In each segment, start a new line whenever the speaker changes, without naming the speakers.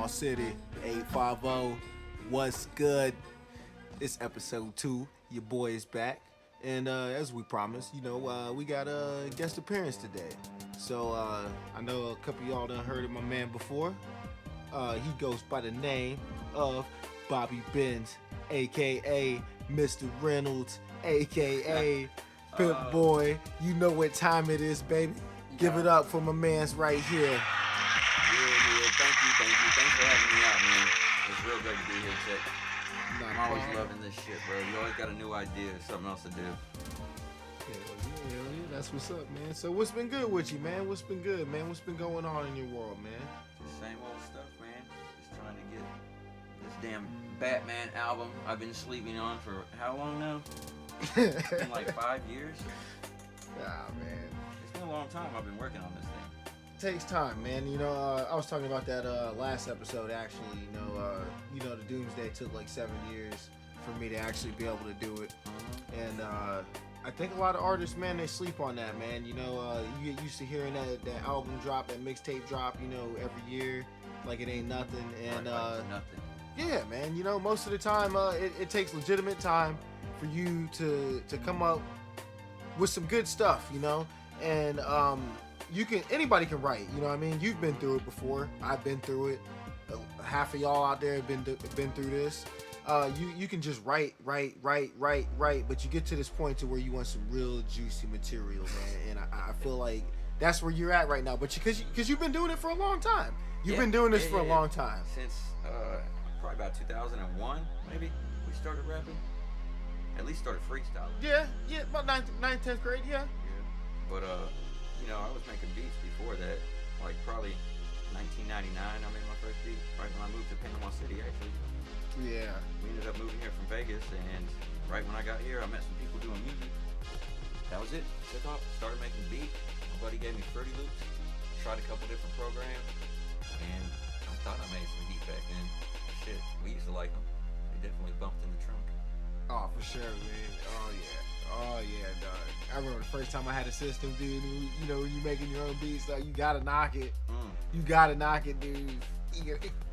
Panama City, 850. What's good? It's episode 2. Your boy is back. And as we promised, we got a guest appearance today. So I know a couple of y'all done heard of my man before. He goes by the name of Bobby Benz, a.k.a. Mr. Reynolds, a.k.a. pip-boy. You know what time it is, baby. Give it up for my man's right here.
Yeah. Thank you. Thanks for having me out, man. It's real good to be here, Chick. I'm always loving this shit, bro. You always got a new idea, something else to do.
Yeah, that's what's up, man. So what's been good with you, man? What's been good, man? What's been going on in your world, man?
Just same old stuff, man. Just trying to get this damn Batman album I've been sleeping on for how long now? It's been like 5 years.
Ah, man.
It's been a long time I've been working on this thing.
Takes time, man. I was talking about that last episode, actually. The Doomsday took like 7 years for me to actually be able to do it. And I think a lot of artists, man, they sleep on that, man. You get used to hearing that album drop, that mixtape drop, every year, like it ain't nothing. And
nothing.
Yeah, man. Most of the time, it takes legitimate time for you to come up with some good stuff, and anybody can write, you've been through it before. I've been through it. Half of y'all out there have been through this. You can just write, but you get to this point to where you want some real juicy material, man. And I feel like that's where you're at right now. But because you've been doing it for a long time. You've been doing this for a long time.
Since probably about 2001, maybe we started rapping. At least started freestyling.
Yeah, about 9th, 10th grade, yeah.
But I was making beats before that, like probably 1999. I made my first beat right when I moved to Panama City, actually.
Yeah.
We ended up moving here from Vegas, and right when I got here, I met some people doing music. That was it. Took off, started making beats. My buddy gave me Fruity Loops, tried a couple different programs, and I thought I made some heat back then. Shit, we used to like them. They definitely bumped in the trunk.
Oh, for sure, man. Oh yeah, dog. I remember the first time I had a system, dude. When you making your own beats, like you gotta knock it. You gotta knock it, dude.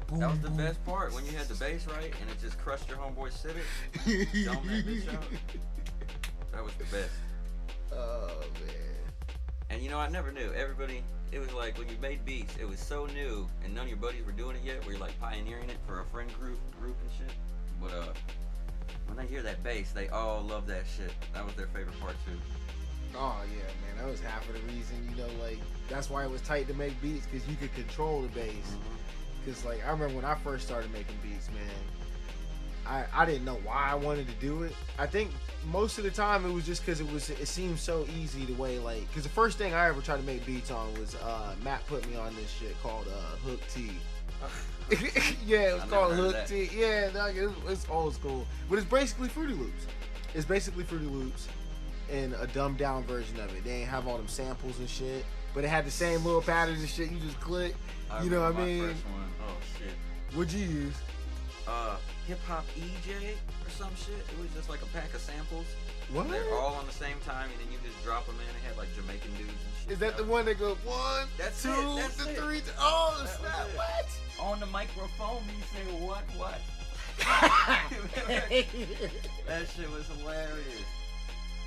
Boom,
that was the best part, when you had the bass right and it just crushed your homeboy Civic. Dome that bitch out. That was the best.
Oh man.
And I never knew. Everybody, it was like when you made beats, it was so new, and none of your buddies were doing it yet. Where you're like pioneering it for a friend group and shit. But when they hear that bass, they all love that shit. That was their favorite part too.
Oh yeah, man, that was half of the reason. That's why it was tight to make beats, because you could control the bass. Because I remember when I first started making beats, man, I didn't know why I wanted to do it. I think most of the time it was just because it seemed so easy the way, because the first thing I ever tried to make beats on was Matt put me on this shit called Hook T. Yeah, it was called Hook T. Yeah, it's old school, but it's basically Fruity Loops. It's basically Fruity Loops in a dumbed down version of it. They ain't have all them samples and shit, but it had the same little patterns and shit. You just click. You know what I mean?
First one. Oh shit.
What'd you use?
Hip Hop EJ or some shit. It was just like a pack of samples.
What?
They're all on the same time, and then you just drop them in. It had like Jamaican dudes and shit.
Is that the one that goes 1,
That's
2,
it, that's it.
3? Oh,
That
snap!
was it.
What?
On the microphone, you say what? That shit was hilarious.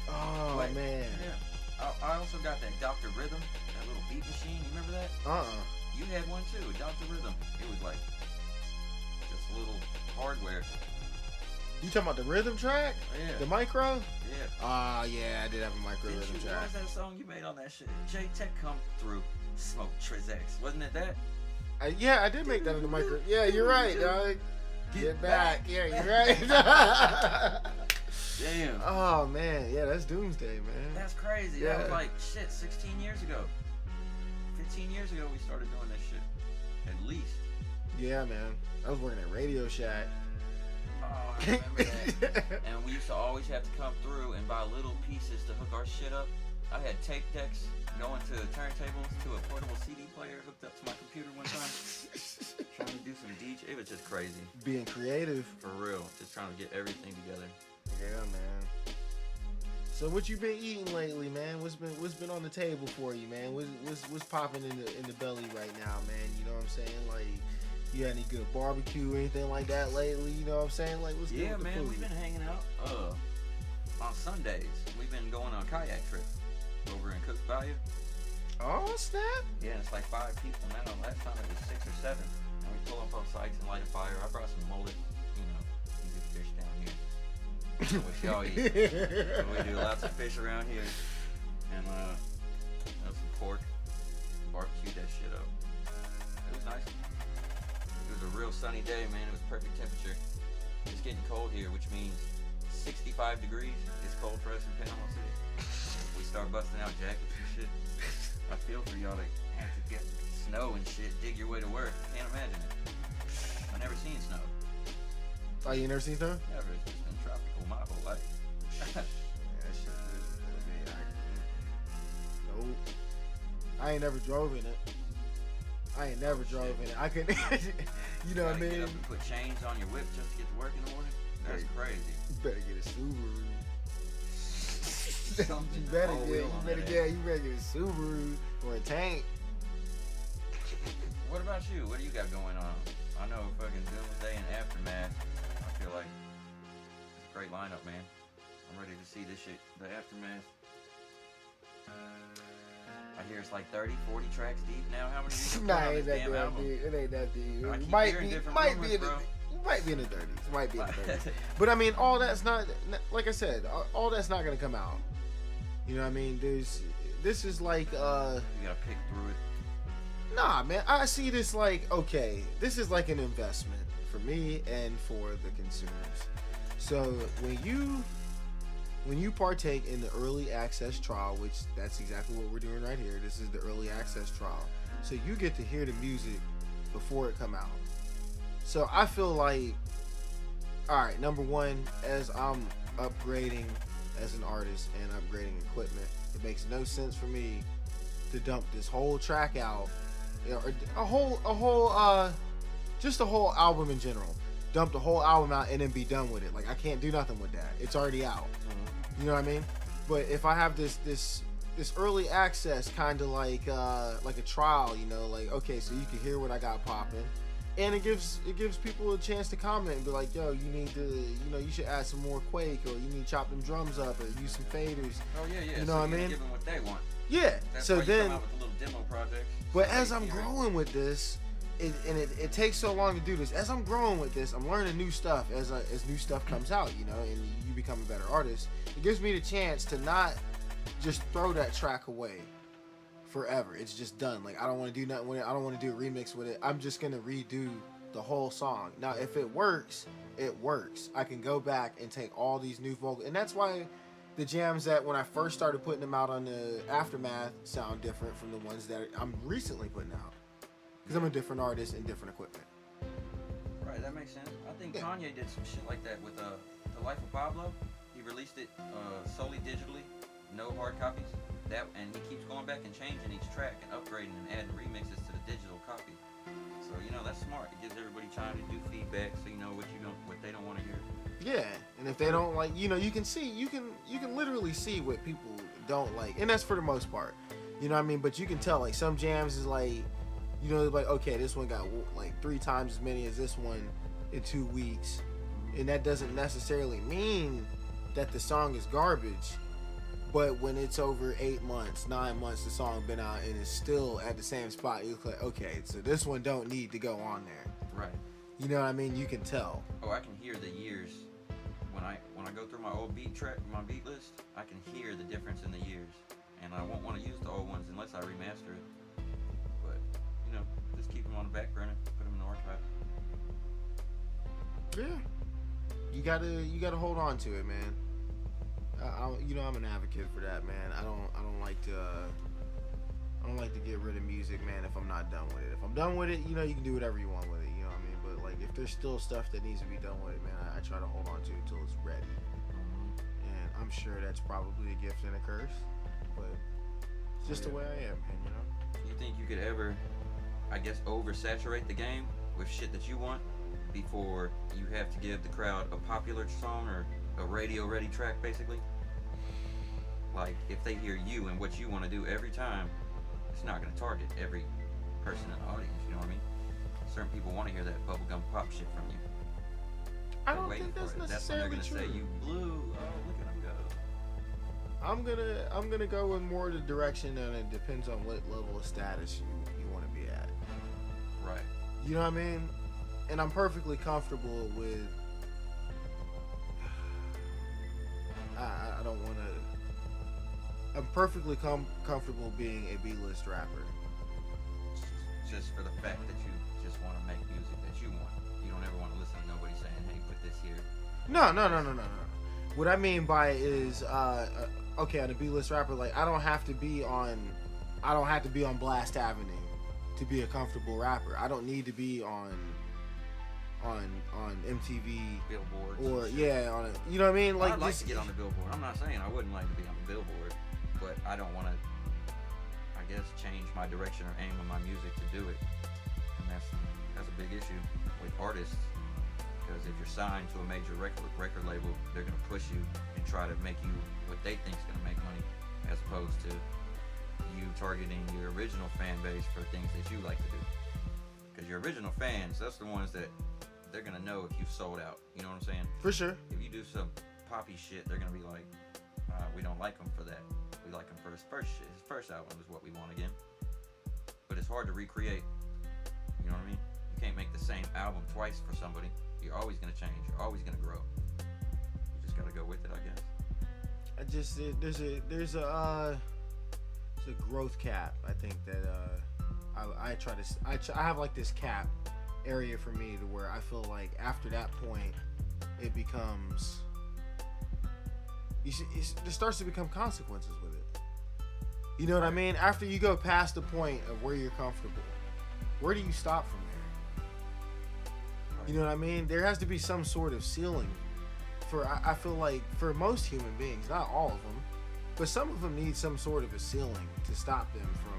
Oh
Wait,
man.
Yeah. I also got that Dr. Rhythm, that little beat machine. You remember that? You had one too, Dr. Rhythm. It was like just little hardware.
You talking about the rhythm track?
Yeah.
The micro?
Yeah.
Yeah, I did have a micro
Didn't
rhythm
you
track.
realize that song you made on that shit? J-tek come through, smoke Trizex. Wasn't it that?
Yeah, I did make that in the micro. Yeah, you're right, dog. Get back. Yeah, you're right.
Damn.
Oh man, yeah, that's Doomsday, man.
That's crazy.
Yeah.
That was like shit 16 years ago. 15 years ago we started doing this shit. At least.
Yeah, man. I was working at Radio Shack.
Oh, I remember that. And we used to always have to come through and buy little pieces to hook our shit up. I had tape decks going to turntables to a portable CD player hooked up to my computer one time. Trying to do some DJ. It was just crazy.
Being creative.
For real. Just trying to get everything together.
Yeah, man. So what you been eating lately, man? What's been on the table for you, man? What's popping in the belly right now, man? You know what I'm saying? Like, You had any good barbecue or anything like that lately? You know what I'm saying? Like, what's good
Yeah,
with the
man,
food?
we've been hanging out. On Sundays, we've been going on a kayak trip over in Cook Bayou.
Oh, snap.
Yeah, and it's like 5 people now. Last time it was 6 or 7. And we pull up on sites and light a fire. I brought some mullet. You know, you do fish down here. What y'all eat. So we do lots of fish around here. And, some pork. Barbecue that shit up. It was nice. It was a real sunny day, man. It was perfect temperature. It's getting cold here, which means 65 degrees. It's cold for us in Panama City. We start busting out jackets and shit. I feel for y'all to have to get snow and shit, dig your way to work. Can't imagine it. I've never seen snow.
Oh, you never seen snow?
Never. It's just been tropical my whole life.
Yeah, that shit good. Nope. I ain't never drove in it. I couldn't. You know what I
Gotta
mean?
Get up and put chains on your whip just to get to work in the morning. That's crazy.
You better get a Subaru.
Something
You better
all
get
wheel on that ass.
a Subaru or a tank.
What about you? What do you got going on? I know fucking Doomsday and Aftermath. I feel like it's a great lineup, man. I'm ready to see this shit. The Aftermath. I hear it's like 30, 40 tracks deep now. How many you
Nah,
put on
it
this
ain't
damn
that
album?
deep. It ain't that deep.
I
It
keep
might
hearing
be,
different
might
rumors,
be in the,
bro.
might be in the 30s. Might be in the 30s. But I mean, all that's not, like I said, all that's not gonna come out. You know what I mean? This is like,
You gotta pick through it.
nah, man. I see this like, okay, this is like an investment for me and for the consumers. So when you partake in the early access trial, which that's exactly what we're doing right here. This is the early access trial. So you get to hear the music before it come out. So I feel like, all right, number one, as I'm upgrading as an artist and upgrading equipment, it makes no sense for me to dump this whole track out, or just a whole album in general. Dump the whole album out and then be done with it. Like, I can't do nothing with that. It's already out. You know what I mean? But if I have this early access, kind of like a trial, you know, like, okay, so you can hear what I got popping, and it gives people a chance to comment and be like, yo, you need to, you know, you should add some more Quake, or you need to chop them drums up, or use some faders.
Oh yeah.
You know
so
what I mean?
Give them what they want.
Yeah.
That's
So
why you
then,
come out with the little demo projects.
but
So
as
they
I'm
hear it.
growing with this, it takes so long to do this. As I'm growing with this, I'm learning new stuff as new stuff comes out, you know, and you become a better artist. It gives me the chance to not just throw that track away forever. It's just done. Like, I don't want to do nothing with it. I don't want to do a remix with it. I'm just gonna redo the whole song. Now, if it works, it works. I can go back and take all these new vocals, and that's why the jams that when I first started putting them out on the Aftermath sound different from the ones that I'm recently putting out. Because I'm a different artist and different equipment.
Right, that makes sense. I think
Yeah.
Kanye did some shit like that with The Life of Pablo. He released it solely digitally, no hard copies. And he keeps going back and changing each track and upgrading and adding remixes to the digital copy. So you know that's smart. It gives everybody time to do feedback, so you know what they don't want to hear.
Yeah, and if they don't like, you know, you can literally see what people don't like, and that's for the most part. You know what I mean? But you can tell, like, some jams is like, you know, like, okay, this one got like 3 times as many as this one in 2 weeks, and that doesn't necessarily mean that the song is garbage. But when it's over 8 months, 9 months, the song been out and it's still at the same spot, you're like, okay, so this one don't need to go on there.
Right.
You know what I mean? You can tell.
Oh, I can hear the years when I go through my old beat list. I can hear the difference in the years, and I won't want to use the old ones unless I remaster it. But you know, just keep them on the back burner, put them in the archive.
Yeah. You gotta hold on to it, man. You know, I'm an advocate for that, man. I don't like to get rid of music, man, if I'm not done with it. If I'm done with it, you know, you can do whatever you want with it, you know what I mean? But like, if there's still stuff that needs to be done with it, man, I try to hold on to it until it's ready. And I'm sure that's probably a gift and a curse, but it's just the way I am, man, you know?
You think you could ever, I guess, oversaturate the game with shit that you want before you have to give the crowd a popular song or a radio-ready track, basically? Like, if they hear you and what you want to do every time, it's not going to target every person in the audience, you know what I mean? certain people want to hear that bubblegum pop shit from you.
I don't think that's necessarily
That's when they're gonna say you blew. Oh, look at him go.
I'm gonna go with more the direction, and it depends on what level of status you want to be at.
Right.
You know what I mean? And I'm perfectly comfortable with. I don't want to. I'm perfectly comfortable being a B-list rapper.
Just for the fact that you just want to make music that you want. You don't ever want to listen to nobody saying, "Hey, put this here."
No. What I mean by is, okay, on a B-list rapper, like I don't have to be on Blast Avenue to be a comfortable rapper. I don't need to be on MTV
Billboard
or on a, you know what I mean? Like
I'd like to get on the Billboard. I'm not saying I wouldn't like to be on the Billboard, but I don't want to, I guess, change my direction or aim of my music to do it. And that's a big issue with artists, because if you're signed to a major record label, they're going to push you and try to make you what they think is going to make money, as opposed to you targeting your original fan base for things that you like to do. Because your original fans, that's the ones that they're going to know if you've sold out. You know what I'm saying?
For sure.
If you do some poppy shit, they're going to be like, we don't like him for that. We like him for his first shit. His first album is what we want again. But it's hard to recreate. You know what I mean? You can't make the same album twice for somebody. You're always going to change. You're always going to grow. You just got to go with it, I guess.
There's a growth cap. I think that I have like this cap area for me to where I feel like after that point it becomes there starts to become consequences with it. You know what I mean? After you go past the point of where you're comfortable, where do you stop from there? You know what I mean? There has to be some sort of ceiling for, I feel like, for most human beings, not all of them, but some of them need some sort of a ceiling to stop them from,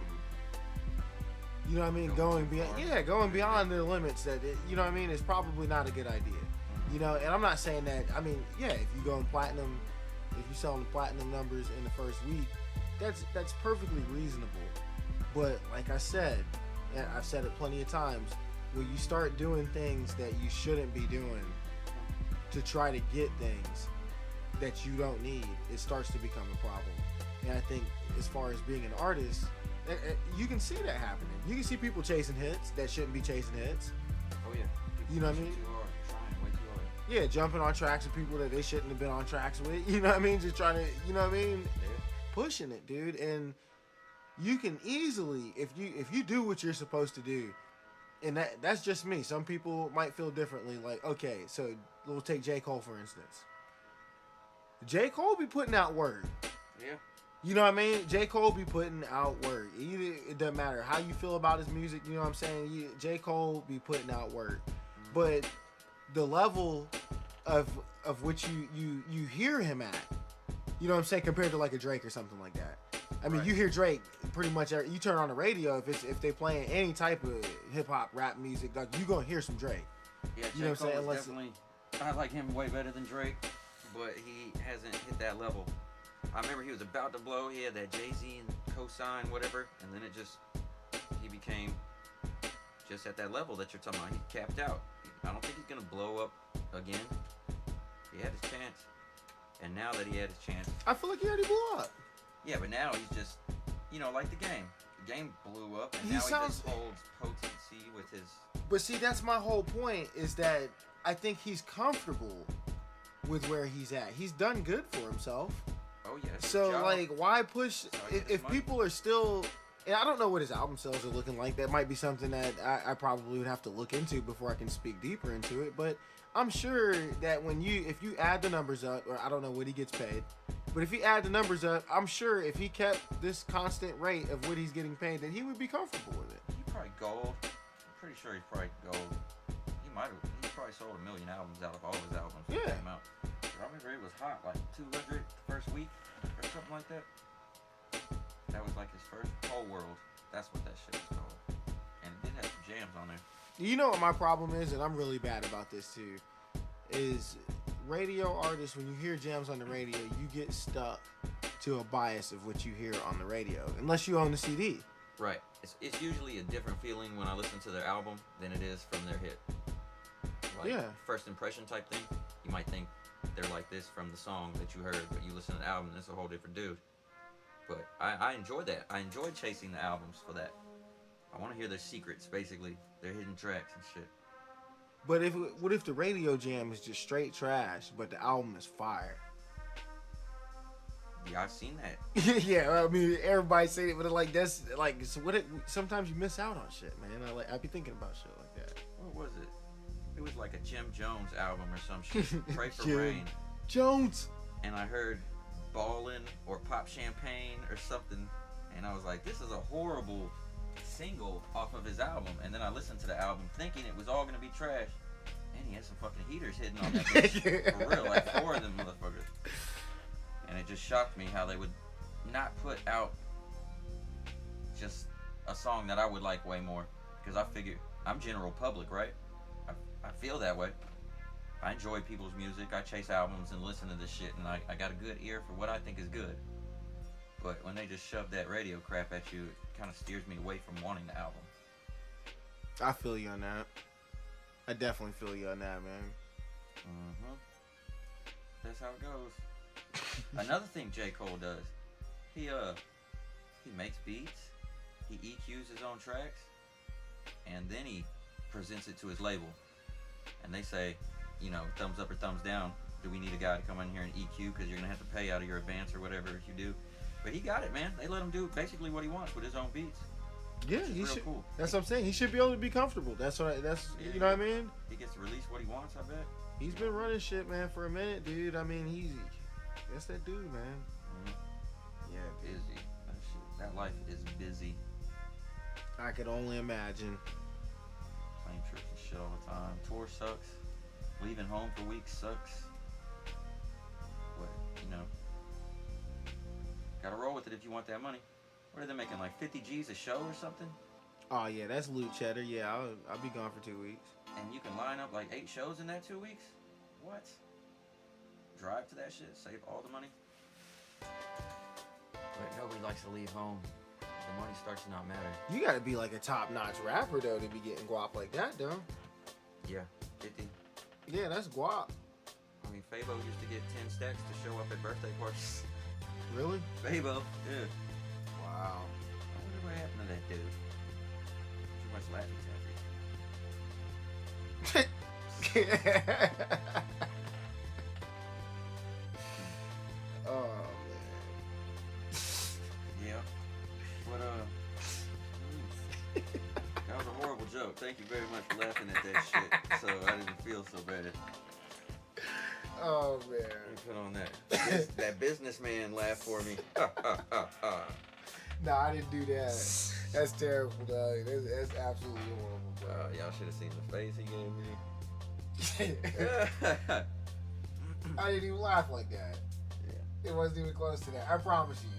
you know what I mean, going beyond their limits. That you know what I mean, is probably not a good idea. You know, and I'm not saying that. I mean, yeah, if you go in platinum, if you sell the platinum numbers in the first week, that's perfectly reasonable. But like I said, and I've said it plenty of times, when you start doing things that you shouldn't be doing to try to get things that you don't need, it starts to become a problem. And I think as far as being an artist, you can see that happening. You can see people chasing hits that shouldn't be chasing hits.
Oh yeah. People
you know what I mean?
Too hard, trying way too hard.
Yeah, jumping on tracks with people that they shouldn't have been on tracks with. You know what I mean? Just trying to, you know what I mean?
Yeah.
Pushing it, dude. And you can easily, if you do what you're supposed to do, and that's just me. Some people might feel differently. Like, okay, so we'll take J. Cole for instance. J. Cole be putting out word.
Yeah.
You know what I mean? J. Cole be putting out word. It doesn't matter how you feel about his music. You know what I'm saying? J. Cole be putting out word. But the level of which you hear him at, you know what I'm saying, compared to like a Drake or something like that. I mean, You hear Drake pretty much. You turn on the radio if they playing any type of hip hop rap music, like, you gonna hear some Drake.
Yeah,
you know what I'm saying?
Definitely, I like him way better than Drake, but he hasn't hit that level. I remember he was about to blow. He had that Jay-Z and cosign, whatever, and then he became just at that level that you're talking about. He capped out. I don't think he's gonna blow up again. He had his chance, and now that he had his chance,
I feel like he already blew up.
Yeah, but now he's just, like the game. The game blew up, and
he
now he just holds potency with his.
But see, that's my whole point. Is that I think he's comfortable with where he's at. He's done good for himself.
Oh yeah.
So like, why push? If people are still, and I don't know what his album sales are looking like. That might be something that I probably would have to look into before I can speak deeper into it. But I'm sure that if you add the numbers up, or I don't know what he gets paid, but if he add the numbers up, I'm sure if he kept this constant rate of what he's getting paid, that he would be comfortable with it.
He probably gold. I'm pretty sure he's probably gold. He probably sold 1 million albums out of all his albums that came out. I remember it was hot, like 200 the first week or something like that. That was like his first whole world. That's what that shit was called. And it did have some jams on there.
You know what my problem is, and I'm really bad about this too, is radio artists, when you hear jams on the radio, you get stuck to a bias of what you hear on the radio, unless you own the CD.
Right. it's usually a different feeling when I listen to their album than it is from their hit. Like,
Yeah.
first impression type thing. You might think they're like this from the song that you heard, but you listen to the album and it's a whole different dude. But I enjoy that. I enjoy chasing the albums for that. I want to hear their secrets, basically, their hidden tracks and shit.
But what if the radio jam is just straight trash, but the album is fire?
Yeah, I've seen that.
Yeah, I mean, everybody say it, but like that's like so sometimes you miss out on shit, man. I be thinking about shit like that.
What was it? It was like a Jim Jones album or some shit. Pray for
Jim
Rain.
Jones.
And I heard Ballin' or Pop Champagne or something, and I was like, this is a horrible single off of his album. And then I listened to the album thinking it was all gonna be trash, and he had some fucking heaters hitting on that bitch. For real, like 4 of them motherfuckers. And it just shocked me how they would not put out just a song that I would like way more, because I figure I'm general public, right? I feel that way. I enjoy people's music. I chase albums and listen to this shit, and I got a good ear for what I think is good. But when they just shove that radio crap at you, it kind of steers me away from wanting the album.
I feel you on that. I definitely feel you on that, man.
Mm-hmm. That's how it goes. Another thing J. Cole does, he makes beats, he EQs his own tracks, and then he presents it to his label. And they say, you know, thumbs up or thumbs down. Do we need a guy to come in here and EQ because you're gonna have to pay out of your advance or whatever you do? But he got it, man. They let him do basically what he wants with his own beats.
Yeah, he should.
Cool.
That's what I'm saying. He should be able to be comfortable. That's you know what I mean.
He gets to release what he wants. I bet.
He's been running shit, man, for a minute, dude. I mean, that's that dude, man.
Mm-hmm. Yeah, busy. That life is busy.
I could only imagine.
Plane trips and shit all the time. Tour sucks. Leaving home for weeks sucks. But, you know, gotta roll with it if you want that money. What are they making, like 50 G's a show or something?
Oh, yeah, that's loot cheddar. Yeah, I'll be gone for 2 weeks.
And you can line up like 8 shows in that 2 weeks? What? Drive to that shit, save all the money. But nobody likes to leave home. The money starts to not matter.
You gotta be like a top-notch rapper, though, to be getting guap like that, though.
Yeah, 50.
Yeah, that's guap.
I mean, Fabo used to get 10 stacks to show up at birthday parties.
Really?
Fabo, yeah.
Wow.
I wonder what happened to that dude. Too much laughing
Oh, man.
Yeah. But, that was a horrible joke. Thank you very much for laughing at that shit, so I didn't feel so bad.
Oh, man.
Let me put on that businessman laugh for me.
No, I didn't do that. That's terrible, dog. That's absolutely horrible, bro.
Y'all should have seen the face he gave me.
I didn't even laugh like that.
Yeah.
It wasn't even close to that. I promise you.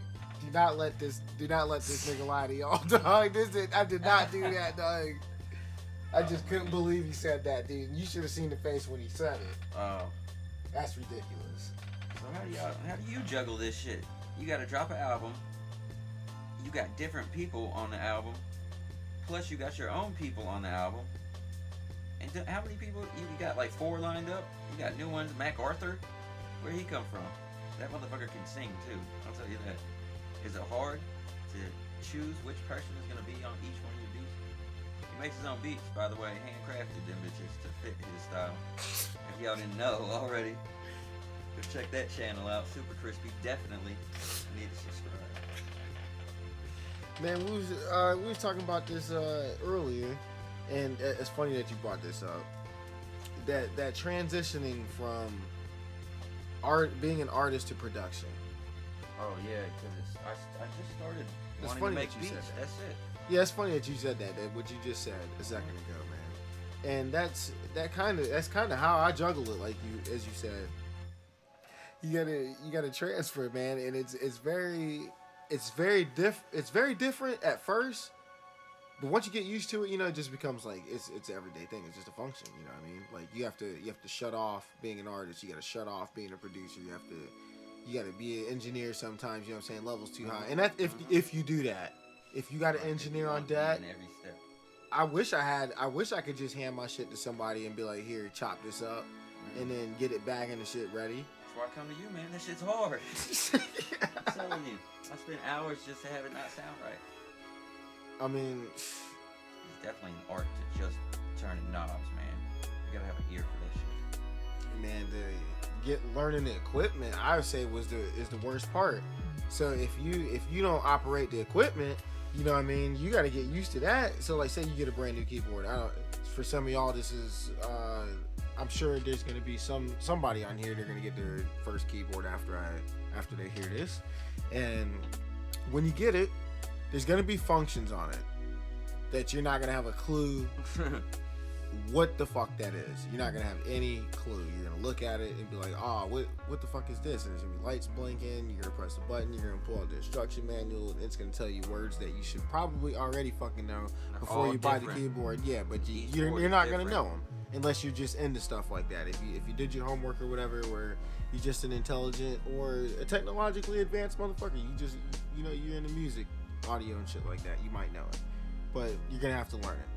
Do not let this nigga lie to y'all, dog. I did not do that, dog. I just couldn't believe he said that, dude. You should have seen the face when he said it.
Oh.
That's ridiculous.
So how do you juggle this shit? You gotta drop an album. You got different people on the album. Plus you got your own people on the album. And how many people? You got like 4 lined up? You got new ones. MacArthur? Where'd he come from? That motherfucker can sing too. I'll tell you that. Is it hard to choose which person is going to be on each one of your beats? He makes his own beats, by the way. Handcrafted them bitches to fit his style. If y'all didn't know already, go check that channel out. Super Crispy. Definitely need to subscribe.
Man, we was talking about this earlier, and it's funny that you brought this up. That transitioning from being an artist to production.
Oh yeah, because I just started
It's
wanting
funny
to make
that you
beats.
said that.
That's it.
Yeah, it's funny that you said that what you just said a second ago, man. And that's kind of how I juggle it, like as you said. You gotta transfer, man, and it's very different at first, but once you get used to it, you know, it just becomes like it's an everyday thing. It's just a function, you know what I mean? Like you have to shut off being an artist. You got to shut off being a producer. You got to be an engineer sometimes. You know what I'm saying? Levels too high, and that if you do that, if you got an engineer on deck,
in every step.
I wish I could just hand my shit to somebody and be like, here, chop this up, and then get it back and the shit ready.
That's why I come to you, man. This shit's hard. I'm telling you. I spend hours just to have it not sound right.
I mean,
it's definitely an art to just turning knobs, man. You gotta have an ear for that shit.
Man, learning the equipment, I would say is the worst part. So if you don't operate the equipment, you know what I mean, you got to get used to that. So like, say you get a brand new keyboard. For some of y'all, this is I'm sure there's gonna be somebody on here, they're gonna get their first keyboard after they hear this. And when you get it, there's gonna be functions on it that you're not gonna have a clue what the fuck that is. You're not gonna have any clue. You're gonna look at it and be like, oh, what the fuck is this? And there's gonna be lights blinking. You're gonna press the button. You're gonna pull out the instruction manual. And it's gonna tell you words that you should probably already fucking know before you buy the keyboard. Yeah, but you're not gonna know them unless you're just into stuff like that. If you did your homework or whatever, where you're just an intelligent or a technologically advanced motherfucker, you know you're into music, audio and shit like that, you might know it, but you're gonna have to learn it.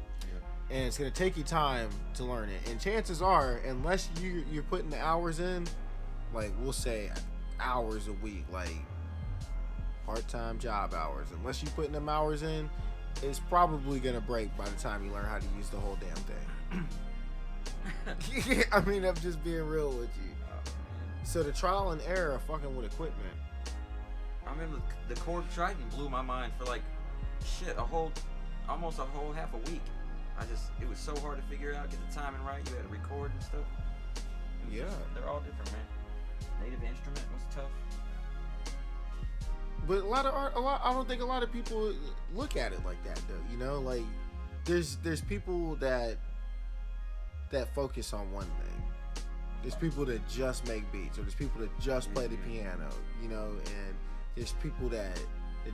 And it's going to take you time to learn it. And chances are, unless you're putting the hours in, like we'll say hours a week, like part-time job hours, unless you're putting them hours in, it's probably going to break by the time you learn how to use the whole damn thing. I mean, I'm just being real with you. So the trial and error of fucking with equipment.
I remember the Korg Triton blew my mind for like, almost a whole half a week. It was so hard to figure out, get the timing right. You had to record and stuff. They're all different, man. Native instrument was tough.
But I don't think a lot of people look at it like that, though. You know, like there's people that focus on one thing. There's people that just make beats, or there's people that just play the piano, you know, and there's people that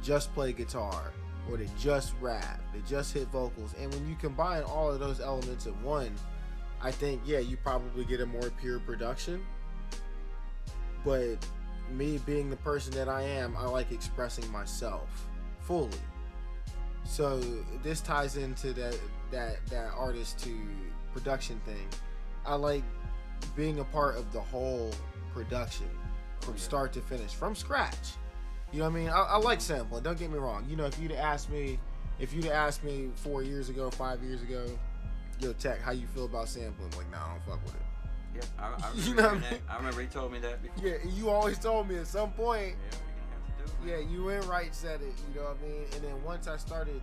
just play guitar, or they just rap, they just hit vocals. And when you combine all of those elements in one, I think, yeah, you probably get a more pure production. But me being the person that I am, I like expressing myself fully. So this ties into that artist to production thing. I like being a part of the whole production from start to finish, from scratch. You know what I mean? I like sampling. Don't get me wrong. You know, if you'd have asked me 4 years ago, 5 years ago, yo, Tech, how you feel about sampling? Like, nah, I don't fuck with it.
Yeah, I remember,
you know what I mean?
I remember he told me that before.
Yeah, you always told me at some point.
Yeah, we're gonna have to do it.
Yeah, you and Right said it. You know what I mean? And then once I started,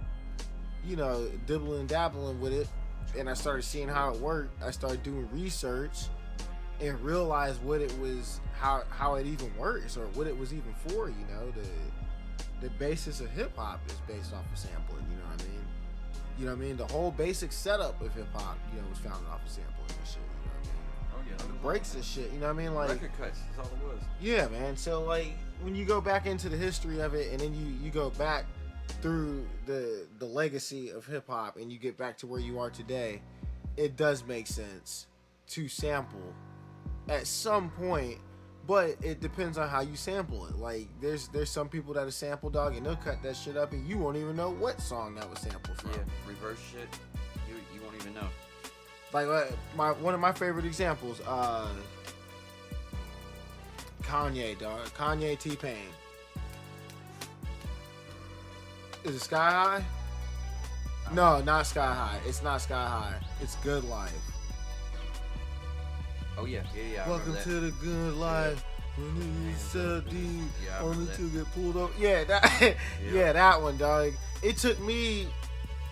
you know, dibbling and dabbling with it, and I started seeing how it worked, I started doing research and realized what it was, how it even works, or what it was even for. You know, the basis of hip hop is based off of sampling. You know what I mean? You know what I mean? The whole basic setup of hip hop, you know, was founded off of sampling and shit. You know what I mean?
Oh yeah,
The breaks and shit. You know what I mean? Like
record cuts. That's all it was.
Yeah, man. So like when you go back into the history of it, and then you go back through the legacy of hip hop, and you get back to where you are today, it does make sense to sample at some point, but it depends on how you sample it. Like there's some people that are sample dog, and they'll cut that shit up, and you won't even know what song that was sampled from.
Yeah, reverse shit. You won't even know.
Like one of my favorite examples, Kanye, dog. Kanye T-Pain. Is it Sky High? No, not Sky High. It's not Sky High. It's Good Life.
Oh yeah.
Welcome to the good life. When you so deep,
Yeah,
only
that.
to get pulled up. Yeah, that. Yeah, that one, dog. It took me.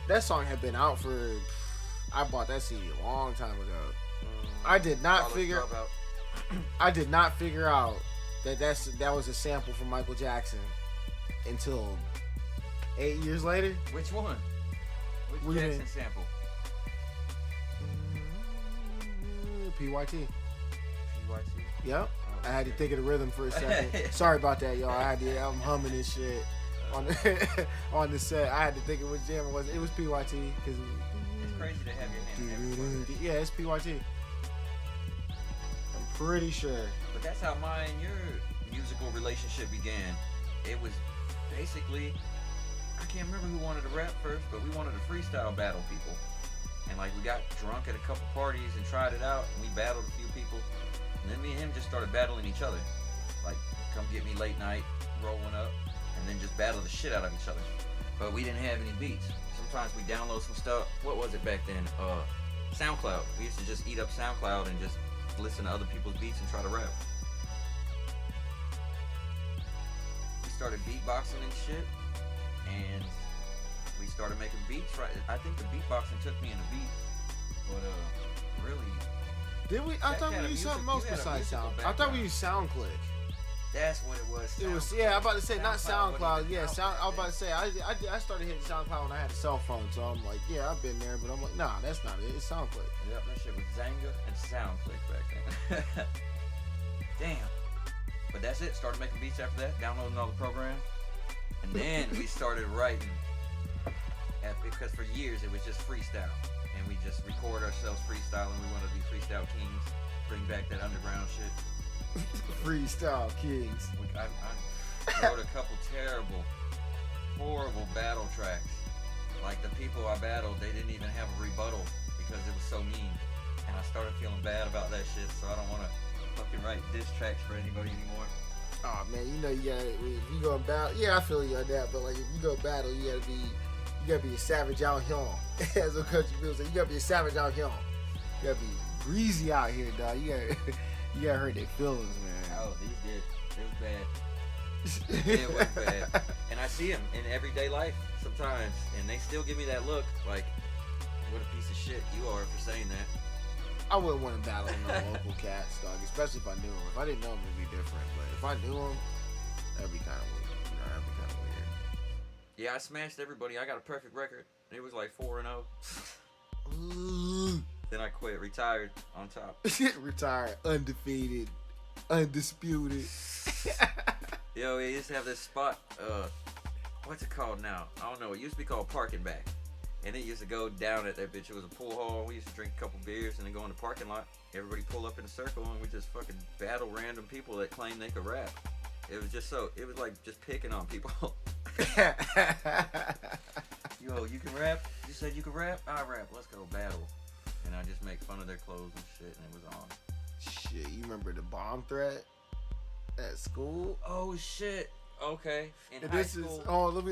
That song had been out for. I bought that CD a long time ago. I did not figure. I did not figure out that was a sample from Michael Jackson until 8 years later.
Which one? Which
What do you
Jackson
mean?
sample?
PYT.
PYT?
Yep.
Oh,
I had to
shit.
think of the rhythm for a second. Sorry about that, y'all. I'm humming this shit on the set. I had to think of which jam it was. It was PYT because.
It's crazy to have your hand everywhere.
Yeah, it's PYT. I'm pretty sure.
But that's how mine and your musical relationship began. It was basically I can't remember who wanted to rap first, but we wanted to freestyle battle people. And like we got drunk at a couple parties and tried it out, and we battled a few people. And then me and him just started battling each other. Like, come get me late night, rolling up, and then just battle the shit out of each other. But we didn't have any beats. Sometimes we download some stuff. What was it back then? SoundCloud. We used to just eat up SoundCloud and just listen to other people's beats and try to rap. We started beatboxing and shit, and we started making beats. Right, I think the beatboxing took me into beats, but really.
Did we? I thought we used something else besides Sound. I thought we used SoundClick.
That's what it was.
It was, yeah. I'm about to say not SoundCloud. Yeah, I was about to say I started hitting SoundCloud when I had a cell phone, so I'm like, yeah, I've been there, but I'm like, nah, that's not it. It's SoundClick.
Yep, that shit was Zanga and SoundClick back then. Damn. But that's it. Started making beats after that, downloading all the programs, and then we started writing. Because for years it was just freestyle, and we just record ourselves freestyling. We wanted to be freestyle kings, bring back that underground shit.
Freestyle kings.
I wrote a couple terrible, horrible battle tracks. Like the people I battled, they didn't even have a rebuttal because it was so mean. And I started feeling bad about that shit, so I don't want to fucking write diss tracks for anybody anymore.
Oh man, you know you gotta, if you go battle, yeah, I feel you on that, but like if you go battle, you gotta be a savage out here. As a country people say, you gotta be a savage out here. You gotta be greasy out here, dog. You gotta hurt their feelings, man.
Oh, these did. It was bad. It was bad. And I see them in everyday life sometimes, and they still give me that look like, what a piece of shit you are for saying that.
I wouldn't want to battle no local cats, dog, especially if I knew them. If I didn't know them, it'd be different. But if I knew them, that'd be kind of weird. You know, that'd be kind of weird.
Yeah, I smashed everybody. I got a perfect record. It was like 4-0. Then I quit, retired on top.
Retired, undefeated, undisputed.
Yo, we used to have this spot, what's it called now? I don't know. It used to be called Parking Back. And it used to go down at that bitch. It was a pool hall. We used to drink a couple beers and then go in the parking lot. Everybody pull up in a circle and we just fucking battle random people that claim they could rap. It was just so, it was like just picking on people. Yo, you can rap? You said you could rap? I rap. Let's go battle. And I just make fun of their clothes and shit, and it was on.
Shit, you remember the bomb threat at school?
Oh shit. Okay. In
this
high school.
Is let me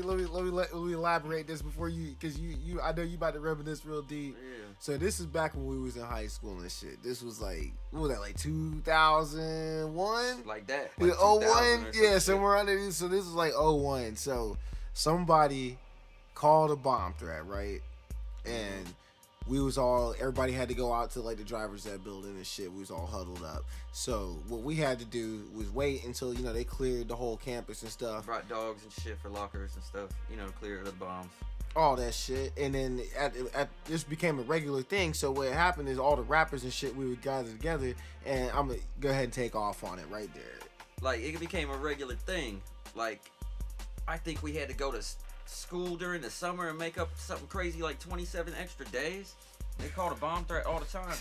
elaborate this before you, because you I know you about to reminisce real deep.
Yeah.
So this is back when we was in high school and shit. This was like, what was that, like 2001?
Like that.
Like
01?
Yeah, somewhere under this. So this was like 01. So somebody called a bomb threat, right? And everybody had to go out to like the driver's ed building and shit. We was all huddled up. So what we had to do was wait until, they cleared the whole campus and stuff.
Brought dogs and shit for lockers and stuff, to clear the bombs.
All that shit. And then this became a regular thing. So what happened is all the rappers and shit, we would gather together, and I'm going to go ahead and take off on it right there.
Like, it became a regular thing. Like, I think we had to go to school during the summer and make up something crazy like 27 extra days. They called a bomb threat all the time.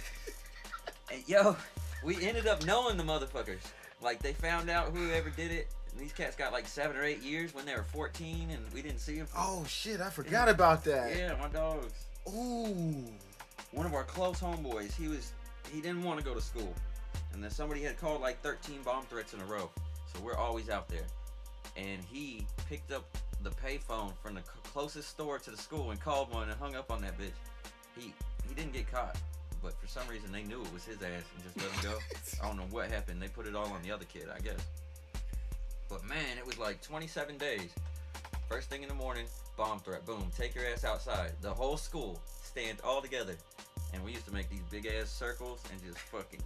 And yo, we ended up knowing the motherfuckers. Like, they found out whoever did it, and these cats got like 7 or 8 years when they were 14, and we didn't see them.
Oh shit, I forgot about that.
Yeah, my dogs.
Ooh.
One of our close homeboys, he didn't want to go to school, and then somebody had called like 13 bomb threats in a row. So we're always out there, and he picked up the payphone from the closest store to the school and called one and hung up on that bitch. He didn't get caught, but for some reason they knew it was his ass and just let him go. I don't know what happened. They put it all on the other kid, I guess. But man, it was like 27 days. First thing in the morning, bomb threat. Boom, take your ass outside. The whole school stand all together, and we used to make these big ass circles and just fucking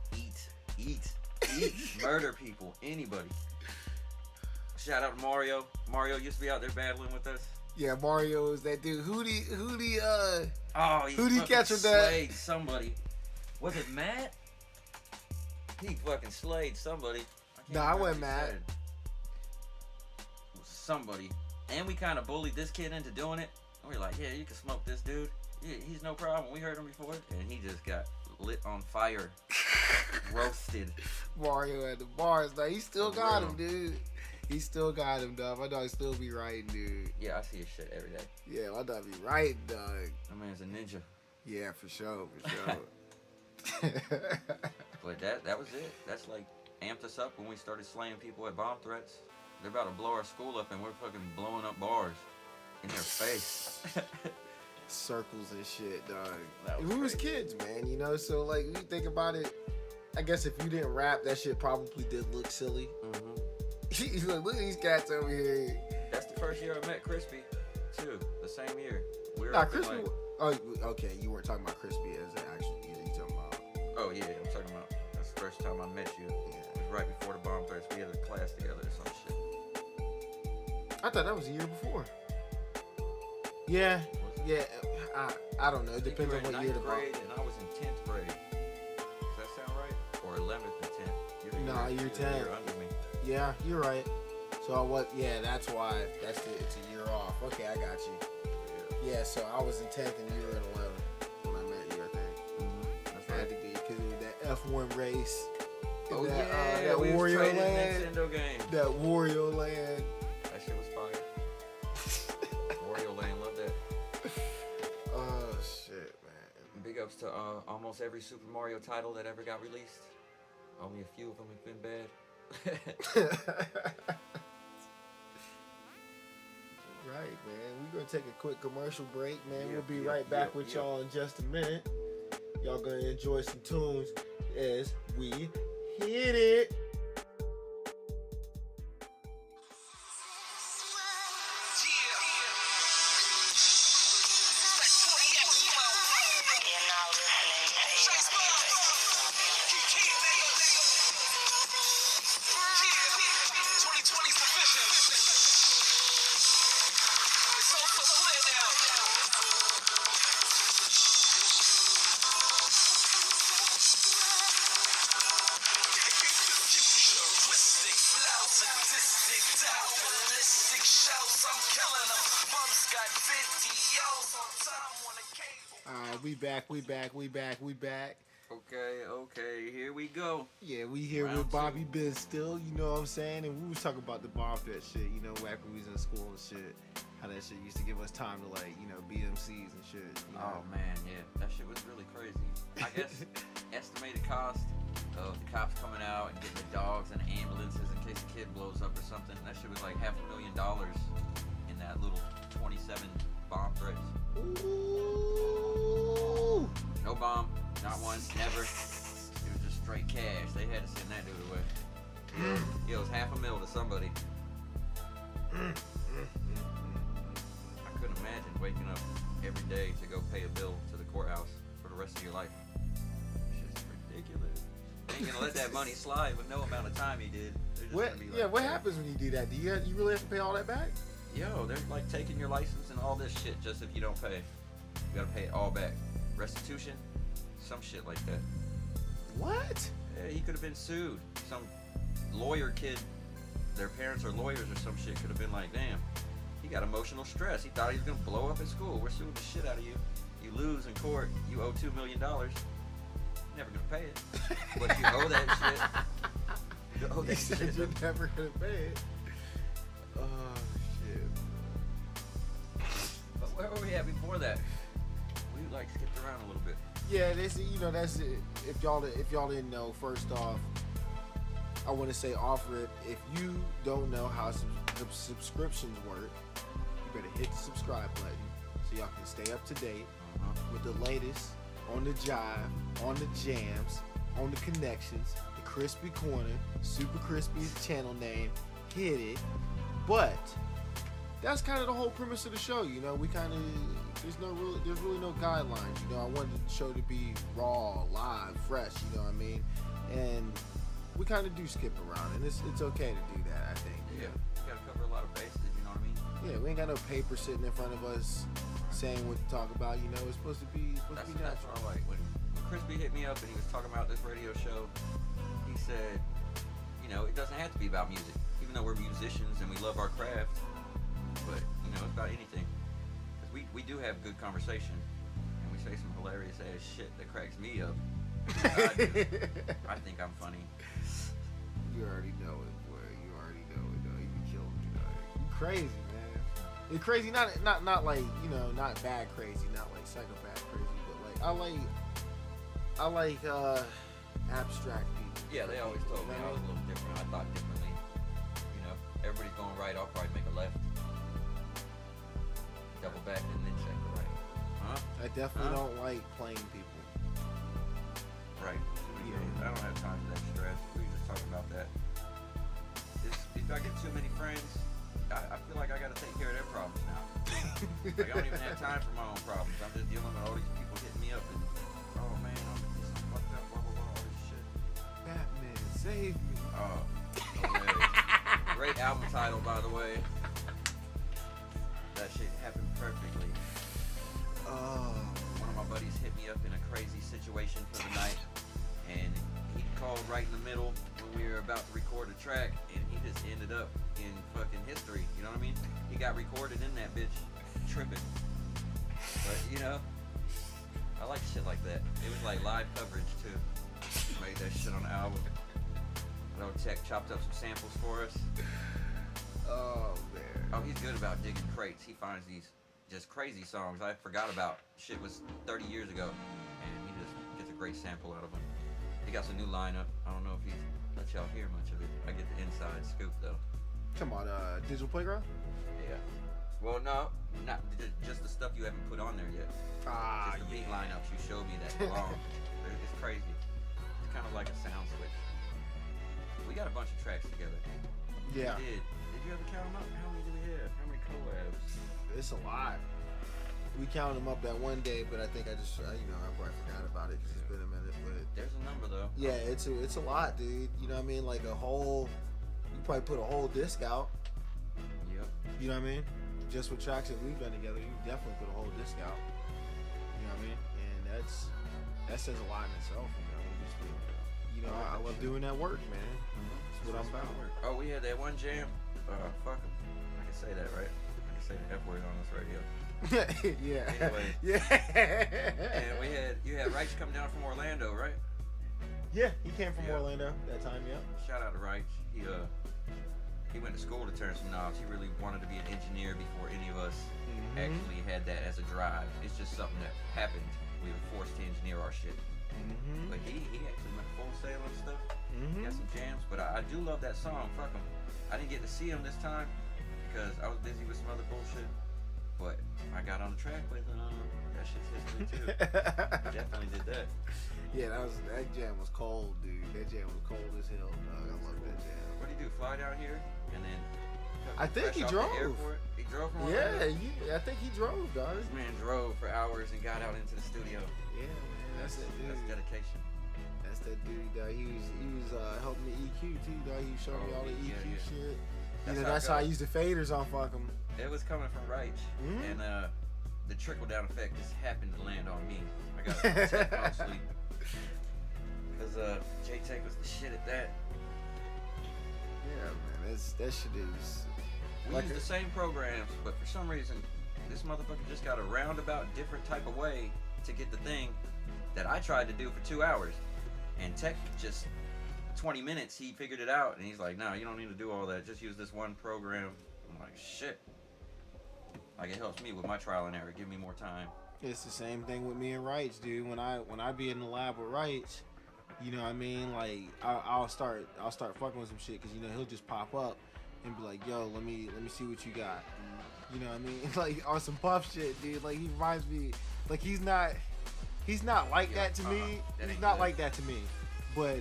eat, murder people, anybody. Shout out to Mario. Mario used to be out there battling with us.
Yeah, Mario is that dude. Who he catch with that?
Slayed somebody. Was it Matt? He fucking slayed somebody.
I wasn't Matt.
Somebody. And we kind of bullied this kid into doing it. And we were like, yeah, you can smoke this dude. Yeah, he's no problem. We heard him before. And he just got lit on fire. Roasted.
Mario at the bars. Now, he still got him, dude. He still got him, dog. My dog still be writing, dude.
Yeah, I see his shit every day.
Yeah, my dog be writing, dog.
My man's a ninja.
Yeah, for sure, for sure.
But that was it. That's like amped us up when we started slaying people at bomb threats. They're about to blow our school up and we're fucking blowing up bars in their face.
Circles and shit, dog.
That was
We was
crazy.
kids, man, you know? So, like, when you think about it, I guess if you didn't rap, that shit probably did look silly.
Mm-hmm.
He's like, look at these cats over here.
That's the first year I met Crispy, too. The same year. We were
Nah,
up in,
Crispy.
like-
Oh, okay. You weren't talking about Crispy as an actual either. You talking about?
Oh yeah, I'm talking about. That's the first time I met you.
Yeah.
It was right before the bomb threats. We had a class together or some shit.
I thought that was a year before. Yeah, yeah. I don't know. It
I think you
depends
were
on
in
what year the
ninth grade and I was in 10th grade. Does that sound right? Or 11th and 10th?
Nah, you're 10.
You're under me.
Yeah, you're right. So what? Yeah, that's why. It's a year off. Okay, I got you. Yeah, so I was in 10th and you were in 11th when I met you, I think.
That's
Had
right.
to be because it was that F1 race.
Oh
that,
yeah,
that
we was
Wario
trading
Land.
Nintendo game.
That Wario Land.
That shit was fire. Wario Land, love that.
Oh shit, man.
Big ups to almost every Super Mario title that ever got released. Only a few of them have been bad.
Right, man. We're gonna take a quick commercial break, man.
Yeah,
We'll be
yeah,
right back
yeah,
with
yeah.
y'all in just a minute. Y'all gonna enjoy some tunes as we hit it. Alright, we back.
Okay, here we go.
Yeah, we here
Round
with Bobby
two.
Biz still, you know what I'm saying? And we was talking about the bomb threat shit, you know, back when we was in school and shit. How that shit used to give us time to, like, you know, be MCs and shit. You know?
Oh man, yeah, that shit was really crazy. I guess estimated cost of the cops coming out and getting the dogs and ambulances in case a kid blows up or something. That shit was like $500,000 in that little 27 bomb threats.
Ooh.
No bomb, not one, never. It was just straight cash. They had to send that dude away. It was $500,000 to somebody. I couldn't imagine waking up every day to go pay a bill to the courthouse for the rest of your life. It's just ridiculous. You ain't gonna let that money slide with no amount of time he did. They're just
What?
gonna be
Yeah,
like,
what happens when you do that? You really have to pay all that back?
Yo, they're like taking your license and all this shit just if you don't pay. You gotta pay it all back. Restitution, some shit like that.
What?
Yeah, he could have been sued. Some lawyer kid, their parents are lawyers or some shit, could have been like, damn, he got emotional stress. He thought he was gonna blow up at school. We're suing the shit out of you. You lose in court. You owe $2 million. You're never gonna pay it, but you owe that shit. You owe
He
that
said
shit.
you're never gonna pay it. Oh shit.
But where were we at before that? We like skipped around a little bit.
Yeah, that's that's it. If y'all didn't know, first off, I want to say off rip, if you don't know how subscriptions work, you better hit the subscribe button so y'all can stay up to date with the latest on the jive, on the jams, on the connections, the crispy corner, super crispy channel name, hit it. But that's kind of the whole premise of the show, you know. We kind of there's really no guidelines, you know. I wanted the show to be raw, live, fresh, you know what I mean? And we kind of do skip around, and it's okay to do that, I think.
Yeah, you gotta cover a lot of bases, you know what I mean?
Yeah, we ain't got no paper sitting in front of us saying what to talk about, you know. It's supposed to be
That's
natural.
what I like. When Crispy hit me up and he was talking about this radio show, he said, you know, it doesn't have to be about music. Even though we're musicians and we love our craft, but, you know, it's about anything. Because we do have good conversation, and we say some hilarious ass shit that cracks me up. I think I'm funny.
You already know it, boy. You already know it, though. You be crazy, man. It's crazy, not like, you know, not bad crazy, not like psychopath crazy, but like I like abstract people.
Yeah, they always told me I was a little different. I thought differently. You know, everybody's going right. I'll probably make a left, double back, and then check the right. Huh?
I definitely don't like plain people.
Right. Yeah. I don't have time for that stress. We were just talking about that. If I get too many friends, I feel like I got to take care of their problems now. Like, I don't even have time for my own problems. I'm just dealing with all these people hitting me up and, oh man, I'm just fucked up, blah blah blah, all this shit.
Batman, save me.
Oh, hilarious. Great album title, by the way. That shit happened perfectly. One of my buddies hit me up in a crazy situation for the night, and he called right in the middle when we were about to record a track, and he just ended up in fucking history. You know what I mean? He got recorded in that bitch, tripping. But you know, I like shit like that. It was like live coverage too. Made that shit on the album. J-tek chopped up some samples for us.
Oh man.
Oh, he's good about digging crates. He finds these just crazy songs I forgot about. Shit was 30 years ago, and he just gets a great sample out of them. He got some new lineup. I don't know if he's let y'all hear much of it. I get the inside scoop though.
Come on, Digital Playground?
Yeah. Well, no, not just the stuff you haven't put on there yet. Just the beat lineups you showed me that long. It's crazy. It's kind of like a sound switch. We got a bunch of tracks together.
Yeah.
We did. Did you ever count them up? How many do we have? How many collabs?
It's a lot. We counted them up that one day, but I think I just, I probably forgot about it because it's been a minute. But
there's a number though.
Yeah, it's a lot, dude. You know what I mean? Like a whole, you probably put a whole disc out.
Yep.
You know what I mean? Just with tracks that we've done together, you definitely put a whole disc out. You know what I mean? And that says a lot in itself. I love doing that work, man. That's what I'm about.
Oh, we had that one jam. Fuck 'em. I can say that, right? I can say the F word on this radio.
Yeah.
Anyway.
Yeah.
And you had Reich come down from Orlando, right?
Yeah, he came from Orlando that time. Yeah.
Shout out to Reich. He went to school to turn some knobs. He really wanted to be an engineer before any of us actually had that as a drive. It's just something that happened. We were forced to engineer our shit. But he actually went full sail and stuff. He got some jams, but I do love that song. Fuck him. I didn't get to see him this time because I was busy with some other bullshit. But I got on the track with that shit's history too. Definitely did that.
Yeah, that jam was cold, dude. That jam was cold as hell, dog. I love that jam.
What did he do? Fly down here and then?
I think he drove.
He drove from
Orlando? Yeah, I think he drove, dog.
This man drove for hours and got out into the studio.
Yeah, man, that's that dude.
That's dedication.
That's that dude, dog. He was helping me EQ too, dog. He showed me all the EQ shit. That's how I used the faders on Fuck 'em.
It was coming from Reich, and the trickle down effect just happened to land on me. I got to fall asleep because j-tek was the shit at that.
Yeah, man, that shit is.
We use the same programs, but for some reason, this motherfucker just got a roundabout different type of way to get the thing that I tried to do for 2 hours. And Tech just 20 minutes, he figured it out, and he's like, "No, you don't need to do all that. Just use this one program." I'm like, "Shit." Like, it helps me with my trial and error. Give me more time.
It's the same thing with me and Rights, dude. When I be in the lab with Rights, you know what I mean? Like, I'll start fucking with some shit because he'll just pop up and be like, "Yo, let me see what you got." You know what I mean? Like on some puff shit, dude. Like he reminds me, like he's not like that to me. He's not like that to me. But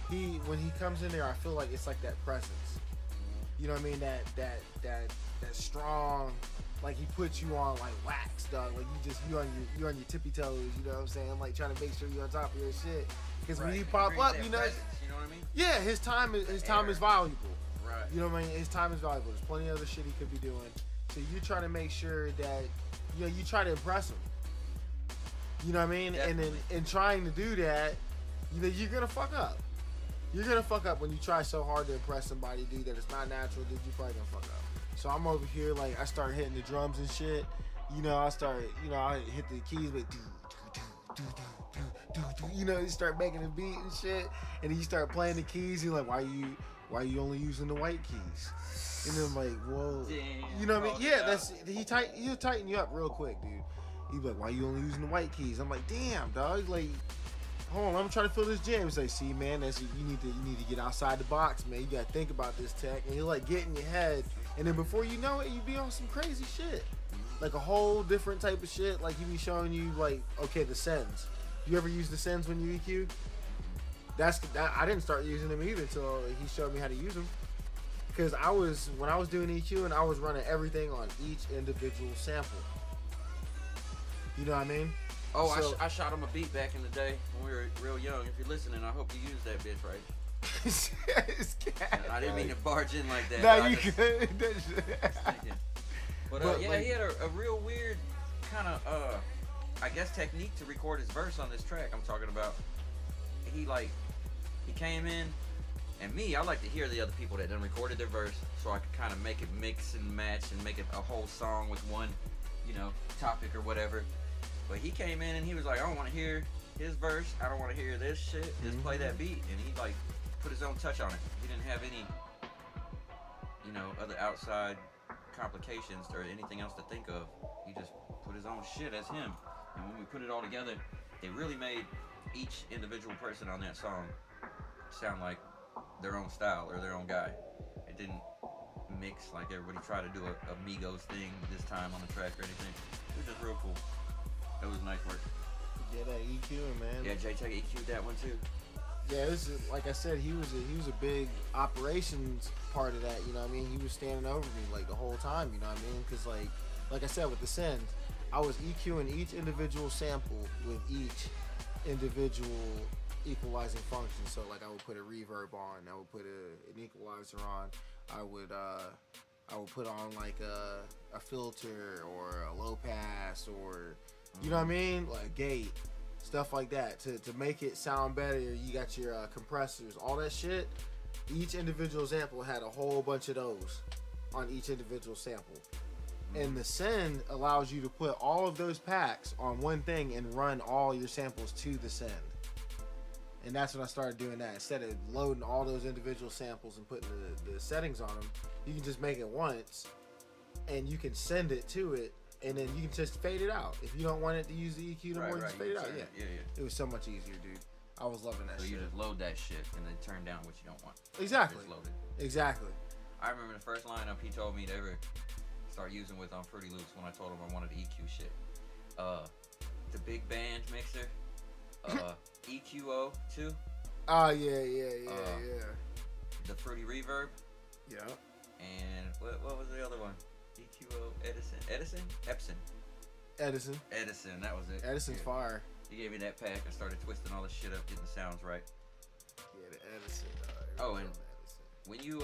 when he comes in there, I feel like it's like that presence. You know what I mean? That strong. Like he puts you on like wax, dog. Like you on your tippy toes. You know what I'm saying? Like trying to make sure you're on top of your shit. Because when you pop up,
you know what I mean?
Yeah, his time is valuable.
Right.
You know what I mean? His time is valuable. There's plenty of other shit he could be doing. So you try to make sure that you try to impress him. You know what I mean?
Definitely.
And then in trying to do that, you're gonna fuck up. You're gonna fuck up when you try so hard to impress somebody, dude, that it's not natural, dude. You're probably gonna fuck up. So I'm over here, like, I start hitting the drums and shit. I hit the keys with you start making the beat and shit. And then you start playing the keys. You're like, why you only using the white keys? And then I'm like, whoa.
Damn,
You know what I mean? Yeah,
yeah.
he'll tighten you up real quick, dude. He's like, why you only using the white keys? I'm like, damn, dog. Like, hold on, I'm trying to fill this jam. He's like, see, man, you need to get outside the box, man. You gotta think about this tech. And he'll like get in your head, and then before you know it, you be on some crazy shit, like a whole different type of shit. Like he be showing you like, okay, the sends. You ever use the sends when you EQ? I didn't start using them either until he showed me how to use them. Because when I was doing EQ and I was running everything on each individual sample. You know what I mean?
Oh,
So,
I shot him a beat back in the day when we were real young. If you're listening, I hope you used that bitch right. I didn't mean to barge in like that.
No, you could.
But yeah, like, he had a real weird kind of, I guess, technique to record his verse on this track I'm talking about. He came in, and I like to hear the other people that done recorded their verse, so I could kind of make it mix and match and make it a whole song with one, topic or whatever. But he came in and he was like, I don't want to hear his verse. I don't want to hear this shit. Just play that beat. And he like put his own touch on it. He didn't have any, other outside complications or anything else to think of. He just put his own shit as him. And when we put it all together, it really made each individual person on that song sound like their own style or their own guy. It didn't mix like everybody tried to do a Migos thing this time on the track or anything. It was just real cool. That was nice work.
Yeah, that EQing, man.
Yeah, j-tek EQ'd that one too.
Yeah, like I said, he was a big operations part of that. You know what I mean? He was standing over me like the whole time. You know what I mean? Because like I said with the sends, I was EQing each individual sample with each individual equalizing function. So like I would put a reverb on, I would put an equalizer on, I would put on like a filter or a low pass or you know what I mean, like gate, stuff like that to make it sound better. You got your compressors, all that shit. Each individual sample had a whole bunch of those on each individual sample. And the send allows you to put all of those packs on one thing and run all your samples to the send. And that's when I started doing that. Instead of loading all those individual samples and putting the settings on them, you can just make it once and you can send it to it, and then you can just fade it out. If you don't want it to use the EQ no more, just fade it out. Yeah. It was so much easier, dude. I was loving that shit.
So you just load that shit and then turn down what you don't want.
Exactly.
Just load it.
Exactly.
I remember the first lineup he told me to ever start using with on Fruity Loops when I told him I wanted to EQ shit. The big band mixer, EQO too.
Oh yeah.
The Fruity Reverb.
Yeah.
And what was the other one? EQO Edison. That was it.
Edison's fire.
He gave me that pack. I started twisting all the shit up, getting the sounds right.
Yeah, the Edison.
Oh, and when you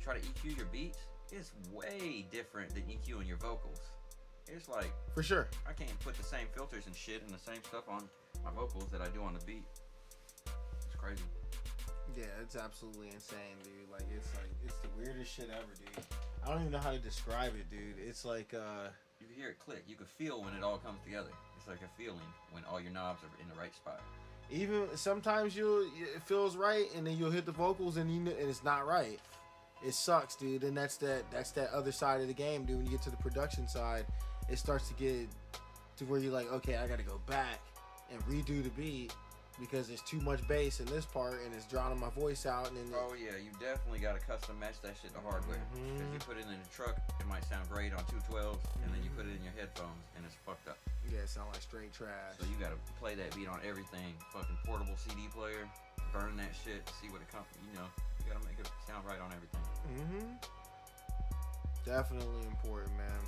try to EQ your beats, it's way different than EQing your vocals. It's like,
for sure,
I can't put the same filters and shit and the same stuff on my vocals that I do on the beat. It's crazy.
Yeah, it's absolutely insane, dude. It's the weirdest shit ever, dude. I don't even know how to describe it, dude. It's like
you can hear it click. You can feel when it all comes together. It's like a feeling when all your knobs are in the right spot.
Even sometimes it feels right, and then you'll hit the vocals and and it's not right. It sucks, dude. And that's that other side of the game, dude. When you get to the production side, it starts to get to where you're like, okay, I got to go back and redo the beat because there's too much bass in this part and it's drowning my voice out. And then
oh yeah, you definitely got to custom match that shit the hard way. Because you put it in the truck, it might sound great on 212s, and then you put it in your headphones and it's fucked up.
Yeah, it sounds like straight trash.
So you got to play that beat on everything. Fucking portable CD player, burn that shit, see what it comes. You got to make it sound right on everything.
Definitely important, man.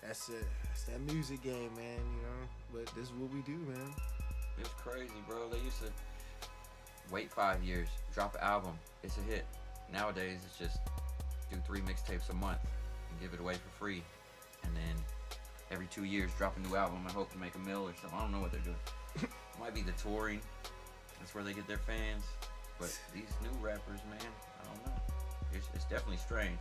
That's it. It's that music game, man. But this is what we do, man.
It's crazy, bro. They used to wait 5 years, drop an album, it's a hit. Nowadays, it's just do 3 mixtapes a month and give it away for free, and then every 2 years drop a new album and hope to make $1 million or something. I don't know what they're doing. It might be the touring. That's where they get their fans. But these new rappers, man, I don't know. It's definitely strange.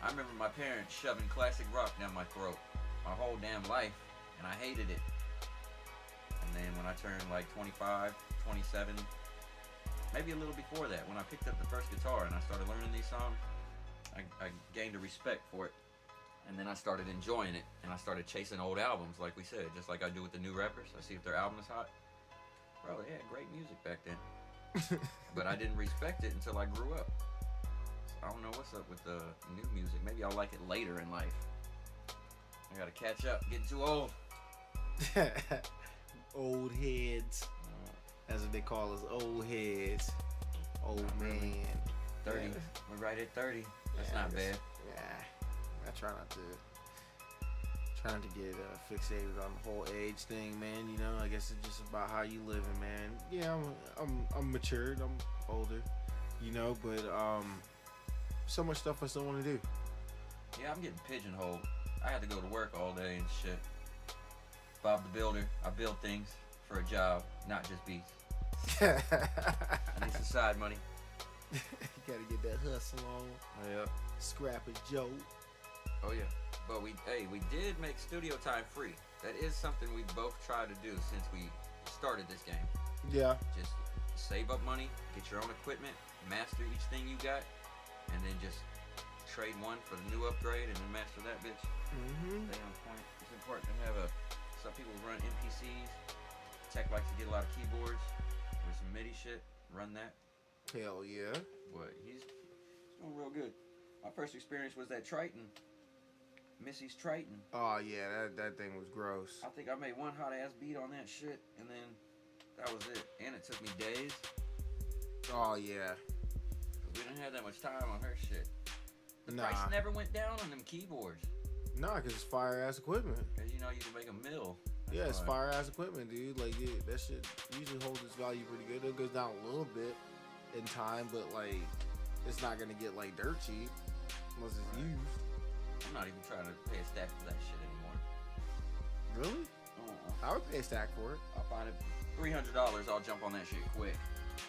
I remember my parents shoving classic rock down my throat my whole damn life, and I hated it. And then when I turned like 25, 27, maybe a little before that, when I picked up the first guitar and I started learning these songs, I gained a respect for it. And then I started enjoying it, and I started chasing old albums, like we said, just like I do with the new rappers. I see if their album is hot. Bro, they had great music back then. But I didn't respect it until I grew up. So I don't know what's up with the new music. Maybe I'll like it later in life. I gotta catch up, getting too old.
Old heads. That's what they call us, old heads. Old man.
30.
Yeah.
We're right at 30. That's
Yeah,
not bad.
Yeah. I try not to get fixated on the whole age thing, man. You know, I guess it's just about how you living, man. Yeah, I'm matured, I'm older, you know, but so much stuff I still want to do.
Yeah, I'm getting pigeonholed. I had to go to work all day and shit. Bob the Builder. I build things for a job, not just beats. I need some side money.
You gotta get that hustle on.
Yeah.
Scrap a joke.
Oh yeah. But we did make studio time free. That is something we both tried to do since we started this game.
Yeah.
Just save up money, get your own equipment, master each thing you got, and then just trade one for the new upgrade and then master that bitch.
Mm-hmm.
Stay on point. It's important to have some people run NPCs. Tech likes to get a lot of keyboards with some MIDI shit. Run that.
Hell yeah.
But he's doing real good. My first experience was that Triton. Missy's Triton.
Oh yeah, that thing was gross.
I think I made one hot ass beat on that shit, and then that was it. And it took me days.
Oh yeah.
We didn't have that much time on her shit. The
Nah.
price never went down on them keyboards.
Nah, cause it's fire ass equipment.
Cause you know you can make a mill. That's
Yeah, it's
why.
fire ass equipment, dude. Like that shit usually holds its value pretty good. It goes down a little bit in time, but like it's not gonna get like dirt cheap unless it's
Right.
used.
I'm not even trying to pay a stack for that shit anymore.
Really? I would pay a stack for it.
I'll find it $300. I'll jump on that shit quick.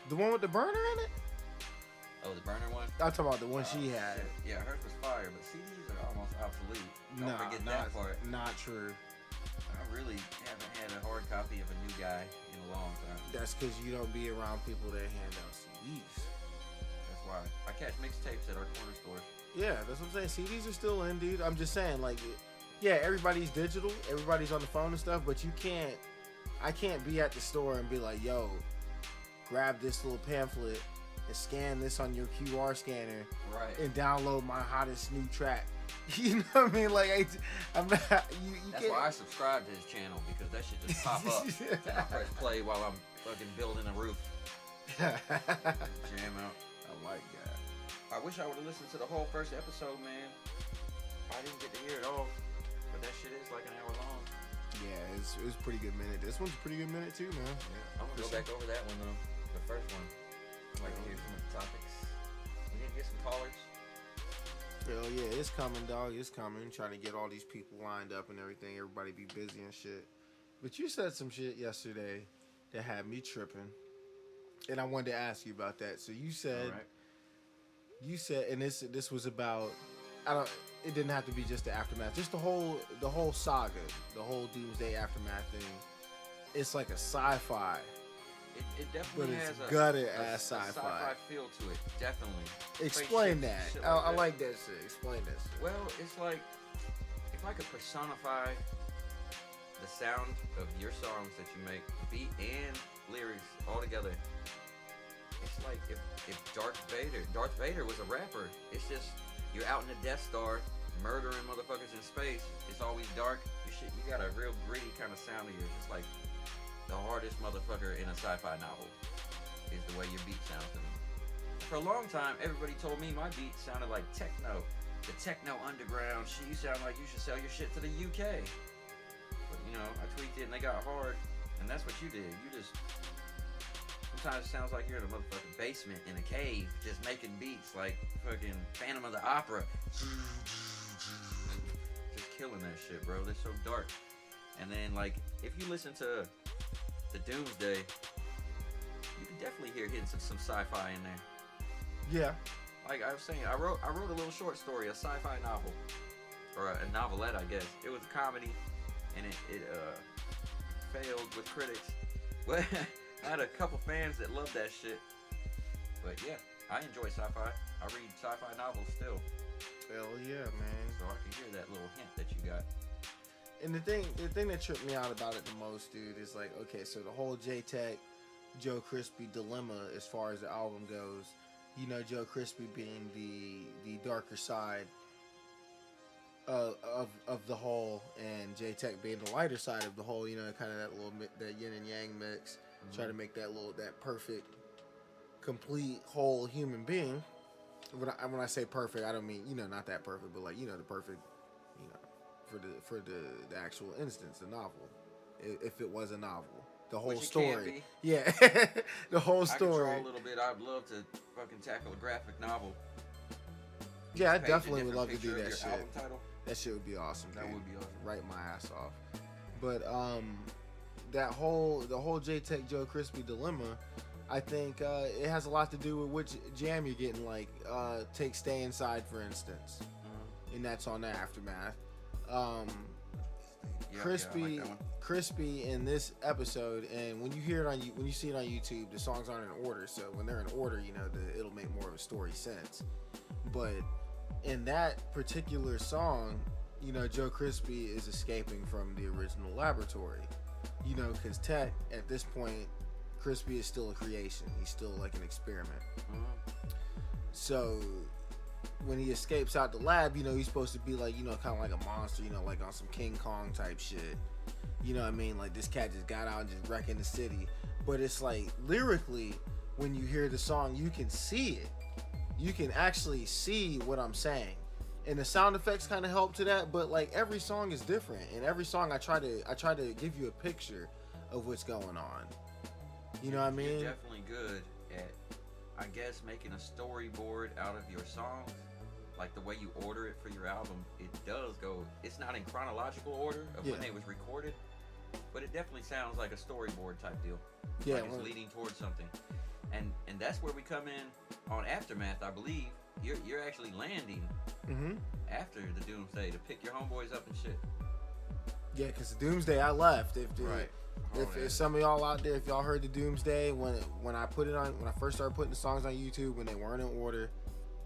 The one with the burner in it?
Oh, the burner one?
I'm talking about the one she
Oh,
had.
shit. Yeah, hers was fire, but CDs are almost obsolete. Don't
Nah,
forget
not,
that part.
not true.
I really haven't had a hard copy of a new guy in a long time.
That's because you don't be around people that hand out CDs.
That's why. I catch mixtapes at our corner stores.
Yeah, that's what I'm saying. CDs are still in, dude. I'm just saying, like, yeah, everybody's digital, everybody's on the phone and stuff, but I can't be at the store and be like, yo, grab this little pamphlet and scan this on your QR scanner
Right.
and download my hottest new track. You know what I mean? Like, I'm not. You
That's
can't.
why I subscribe to his channel, because that shit just pop up. And I press play while I'm fucking building a roof. Jam out.
I like that.
I wish I would have listened to the whole first episode, man. I didn't get to hear it all, but that shit is like an hour long.
Yeah, it was a pretty good minute. This one's a pretty good minute too, man.
I'm gonna go back over that one though, the first one. I'd like to hear some of the topics. We need to get some callers.
Hell yeah, it's coming, dog. It's coming. Trying to get all these people lined up and everything. Everybody be busy and shit. But you said some shit yesterday that had me tripping, and I wanted to ask you about that. So you said.
All right.
You said, and this was about, it didn't have to be just the aftermath, just the whole saga, the whole Doomsday Aftermath thing. It's like a sci-fi,
It
but
definitely
it's
has
gutted
a
ass sci-fi.
sci-fi feel to it, definitely.
Explain
Spaceships,
that.
shit
I
that.
like that shit. Explain that shit.
Well, it's like, if I could personify the sound of your songs that you make, beat and lyrics all together, it's like if Darth Vader was a rapper. It's just, you're out in the Death Star, murdering motherfuckers in space. It's always dark. You got a real gritty kind of sound to you. It's like the hardest motherfucker in a sci-fi novel is the way your beat sounds to me. For a long time, everybody told me my beat sounded like techno. The techno underground shit. You sound like you should sell your shit to the UK. But you know, I tweaked it and they got hard. And that's what you did. You just, sometimes it sounds like you're in a motherfucking basement in a cave just making beats like fucking Phantom of the Opera. Just killing that shit, bro. They're so dark. And then like, if you listen to the Doomsday, you can definitely hear hints of some sci-fi in there.
Yeah.
Like I was saying, I wrote a little short story, a sci-fi novel, or a novelette, I guess. It was a comedy, and it failed with critics. But I had a couple fans that loved that shit. But yeah, I enjoy sci-fi. I read sci-fi novels still.
Hell yeah, man.
So I can hear that little hint that you got.
And the thing that tripped me out about it the most, dude, is like, okay, so the whole j-tek, Joe Crispy dilemma as far as the album goes. You know, Joe Crispy being the darker side of the whole, and j-tek being the lighter side of the whole. You know, kind of that little that yin and yang mix. Mm-hmm. Try to make that perfect, complete whole human being. When I say perfect, I don't mean, you know, not that perfect, but like, you know, the perfect, you know, for the actual instance, the novel, if it was a novel, the whole story, yeah, the whole story.
I can draw a little bit. I'd love to fucking tackle a graphic novel.
Yeah, I definitely would love to do that shit.
Album title.
That shit would be awesome.
That
dude.
would be awesome.
Write my ass off. But the whole j-tek Joe Crispy dilemma, I think it has a lot to do with which jam you're getting. Like, take Stay Inside, for instance. Mm-hmm. And that's on the Aftermath. Crispy in this episode, and when you hear it when you see it on YouTube, the songs aren't in order. So when they're in order, you know, it'll make more of a story sense. But in that particular song, you know, Joe Crispy is escaping from the original laboratory. You know, because Tek, at this point, Crispy is still a creation. He's still like an experiment. Mm-hmm. So when he escapes out the lab, you know, he's supposed to be like, you know, kind of like a monster, you know, like on some King Kong type shit. You know what I mean? Like, this cat just got out and just wrecking the city. But it's like, lyrically, when you hear the song, you can see it. You can actually see what I'm saying. And the sound effects kind of help to that, but like every song is different. And every song I try to give you a picture of what's going on. You know what I mean?
You're definitely good at, I guess, making a storyboard out of your songs. Like the way you order it for your album, it does go, it's not in chronological order of when it was recorded, but it definitely sounds like a storyboard type deal.
Yeah,
like it's leading towards something. And that's where we come in on Aftermath, I believe. You're actually landing after the Doomsday to pick your homeboys up and shit.
Yeah, because the Doomsday, I left. If some of y'all out there, if y'all heard the Doomsday, when I first started putting the songs on YouTube, when they weren't in order,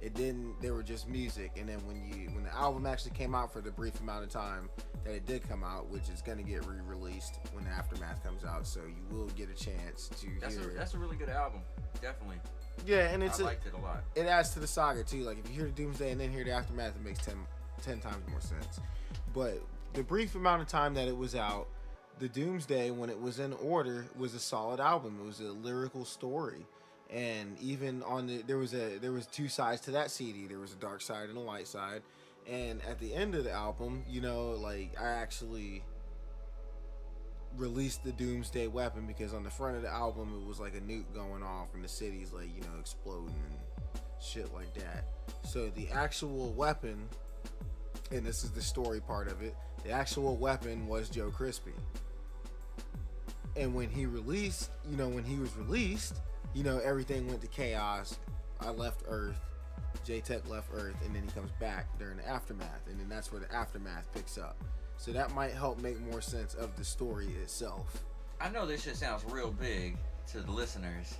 they were just music. And then when the album actually came out, for the brief amount of time that it did come out, which is going to get re-released when the Aftermath comes out, so you will get a chance to hear it. That's
a really good album, definitely.
Yeah, and
I liked it a lot.
It adds to the saga too. Like, if you hear the Doomsday and then hear the Aftermath, it makes 10 times more sense. But the brief amount of time that it was out, the Doomsday, when it was in order, was a solid album. It was a lyrical story. And even on there was two sides to that CD. There was a dark side and a light side. And at the end of the album, you know, like, I actually released the Doomsday weapon, because on the front of the album it was like a nuke going off and the city's like, you know, exploding and shit like that. So the actual weapon, and this is the story part of it, the actual weapon was Joe Crispy. And when he was released, you know, everything went to chaos. I left Earth, j-tek left Earth, and then he comes back during the Aftermath, and then that's where the Aftermath picks up. So that might help make more sense of the story itself.
I know this shit sounds real big to the listeners,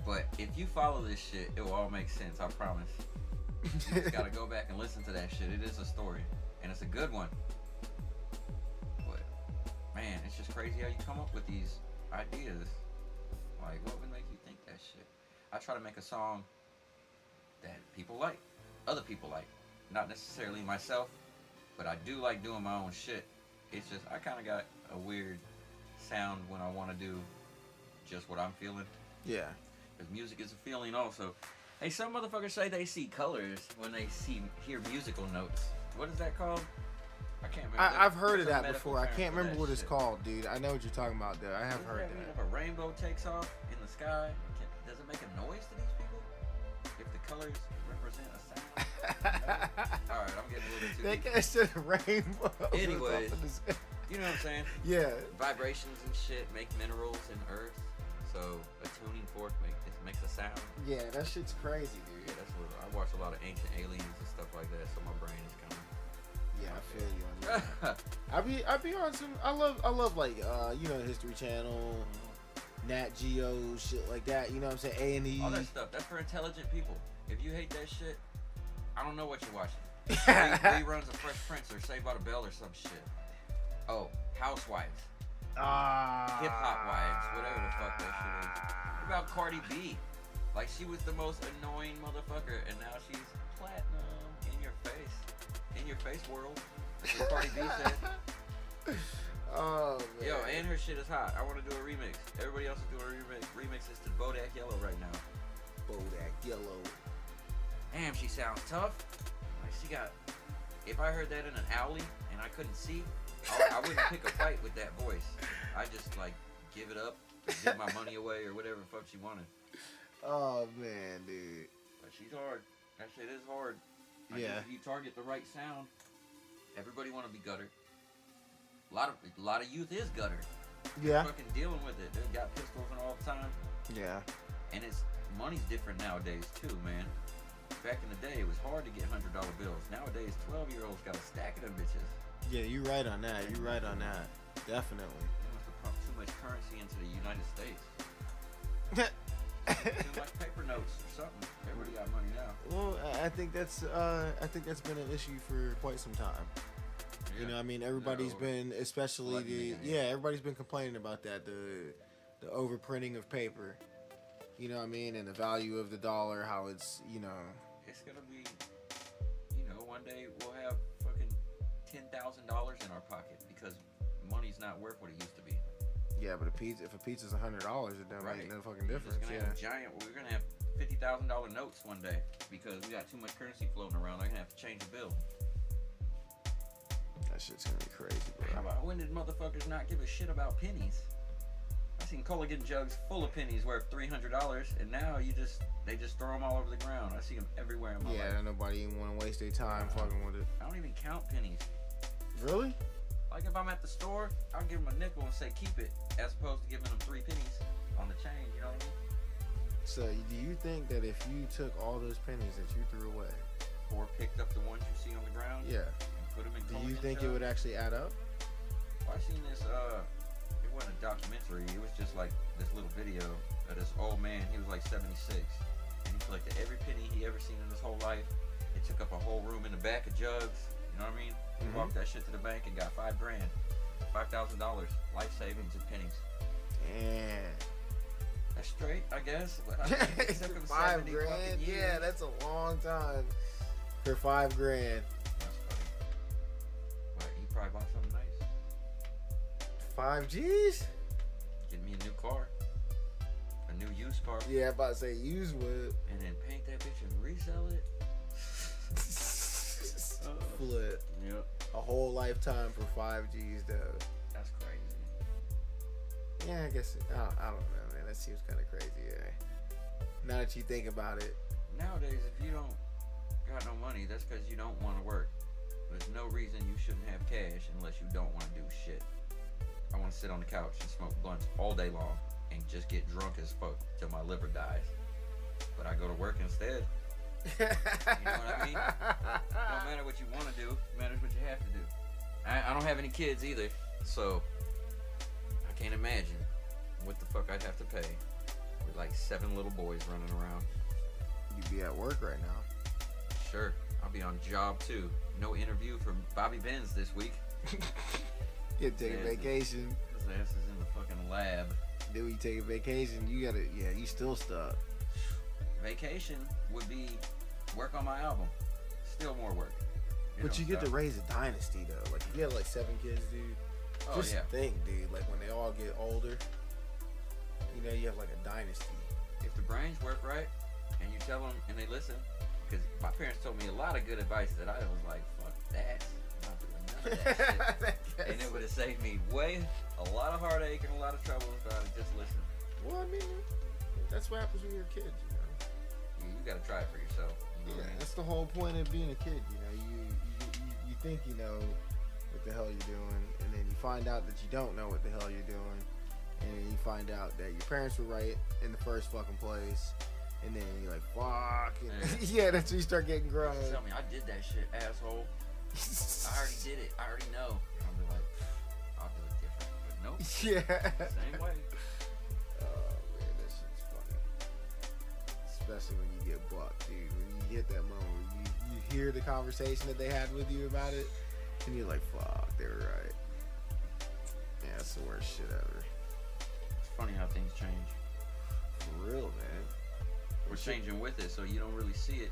but if you follow this shit, it will all make sense, I promise. You just gotta go back and listen to that shit. It is a story, and it's a good one. But, man, it's just crazy how you come up with these ideas. Like, what would make you think that shit? I try to make a song that people like, other people like. Not necessarily myself, but I do like doing my own shit. It's just, I kind of got a weird sound when I want to do just what I'm feeling.
Yeah.
Because music is a feeling also. Hey, some motherfuckers say they see colors when they hear musical notes. What is that called? I can't remember.
I've heard of that before. I can't remember what it's called, dude. I know what you're talking about, though. I have heard that.
If a rainbow takes off in the sky, does it make a noise to these people? If the colors represent a sound? No? Alright, I'm getting a little too
deep. They can't a rainbow.
Anyways, you know what I'm saying?
Yeah.
Vibrations and shit make minerals in Earth, so a tuning fork makes a sound.
Yeah, that shit's crazy, dude.
Yeah, that's a little. I watch a lot of Ancient Aliens and stuff like that, so my brain is kind of.
Yeah, I feel you on that. I be on some. I love like you know, History Channel, Nat Geo, shit like that. You know what I'm saying? A&E.
All that stuff. That's for intelligent people. If you hate that shit, I don't know what you're watching. Reruns of Fresh Prince or Saved by the Bell or some shit. Oh, Housewives. Hip Hop Wives, whatever the fuck that shit is. What about Cardi B? Like, she was the most annoying motherfucker, and now she's platinum in your face world. That's what Cardi B said.
Oh, man.
Yo, and her shit is hot. I want to do a remix. Everybody else is doing a remix. Remix is to Bodak Yellow right now.
Bodak Yellow.
Damn, she sounds tough. Like, she got. If I heard that in an alley and I couldn't see, I wouldn't pick a fight with that voice. I just like give it up, give my money away, or whatever the fuck she wanted.
Oh man, dude.
But she's hard. That shit is hard. I
Yeah.
guess if you target the right sound, everybody want to be gutter. A lot of youth is gutter.
Yeah.
Fucking dealing with it. They got pistols and all the time.
Yeah.
And money's different nowadays too, man. Back in the day, it was hard to get $100 bills. Nowadays, 12-year-olds got a stack of them bitches.
Yeah, you're right on that. You're right on that. Definitely.
They must have pumped too much currency into the United States. Too much paper notes or something. Everybody got money now.
Well, I think that's been an issue for quite some time.
Yeah.
You know, I mean, everybody's been, especially everybody's been complaining about that, the overprinting of paper. You know what I mean, and the value of the dollar, how it's, you know.
It's gonna be, one day we'll have fucking $10,000 in our pocket because money's not worth what it used to be.
Yeah, but if a pizza's $100, it doesn't make no fucking difference.
We're gonna have $50,000 notes one day because we got too much currency floating around. I'm gonna have to change the bill.
That shit's gonna be crazy, bro.
When did motherfuckers not give a shit about pennies? I seen Culligan jugs full of pennies worth $300, and now they just throw them all over the ground. I see them everywhere in my life.
Yeah, nobody even want to waste their time fucking with it.
I don't even count pennies.
Really?
Like if I'm at the store, I'll give them a nickel and say keep it, as opposed to giving them 3 pennies on the change. You know what I mean?
So, do you think that if you took all those pennies that you threw away,
Or picked up the ones you see on the ground,
yeah,
and put them in.
do you think it would actually add up?
Well, I seen this. It wasn't a documentary. It was just like this little video of this old man. He was like 76, and he collected every penny he ever seen in his whole life. It took up a whole room in the back of jugs. You know what I mean? He walked that shit to the bank and got $5,000, $5,000 life savings in pennies.
Yeah.
That's straight, I guess. But I mean, it took him 70
$5,000.
fucking years.
Yeah, that's a long time for $5,000.
That's funny. But he probably bought something nice.
5 G's?
Get me a new car, a new used car,
Yeah, I'm about to say use wood.
and then paint that bitch and resell it.
Flip.
Yep.
A whole lifetime for 5 G's though.
That's crazy.
Yeah, I guess I don't know, man. That seems kind of crazy. Yeah. Now that you think about it.
Nowadays, if you don't got no money, that's because you don't want to work. There's no reason you shouldn't have cash unless you don't want to do shit. I want to sit on the couch and smoke blunts all day long and just get drunk as fuck till my liver dies. But I go to work instead. You know what I mean? Don't matter what you want to do, it matters what you have to do. I don't have any kids either, so I can't imagine what the fuck I'd have to pay with like 7 little boys running around.
You'd be at work right now.
Sure, I'll be on job too. No interview from Bobby Benz this week.
You take a vacation.
His ass is in the fucking lab.
Then when you take a vacation, you gotta, you still stuck.
Vacation would be work on my album. Still more work.
But you get to raise a dynasty though. Like if you have like 7 kids, dude.
Oh,
Just think, dude. Like when they all get older, you have like a dynasty.
If the brains work right, and you tell them and they listen, because my parents told me a lot of good advice that I was like, fuck that. I'm not doing none of that shit. And it would have saved me a lot of heartache and a lot of trouble if I had just listened.
Well, I mean, that's what happens when you're a kid,
You gotta try it for yourself. You know what I mean?
That's the whole point of being a kid. You think you know what the hell you're doing, and then you find out that you don't know what the hell you're doing, and then you find out that your parents were right in the first fucking place, and then you're like, fuck. Yeah, that's when you start getting grown.
Tell me, I did that shit, asshole. I already did it. I already know. I'll be like, I'll do it different. But nope.
Yeah.
Same way.
Oh, man, that shit's funny. Especially when you get bucked, dude. When you hit that moment where you hear the conversation that they had with you about it, and you're like, fuck, they were right. Yeah, that's the worst shit ever.
It's funny how things change.
For real, man.
We're changing with it, so you don't really see it.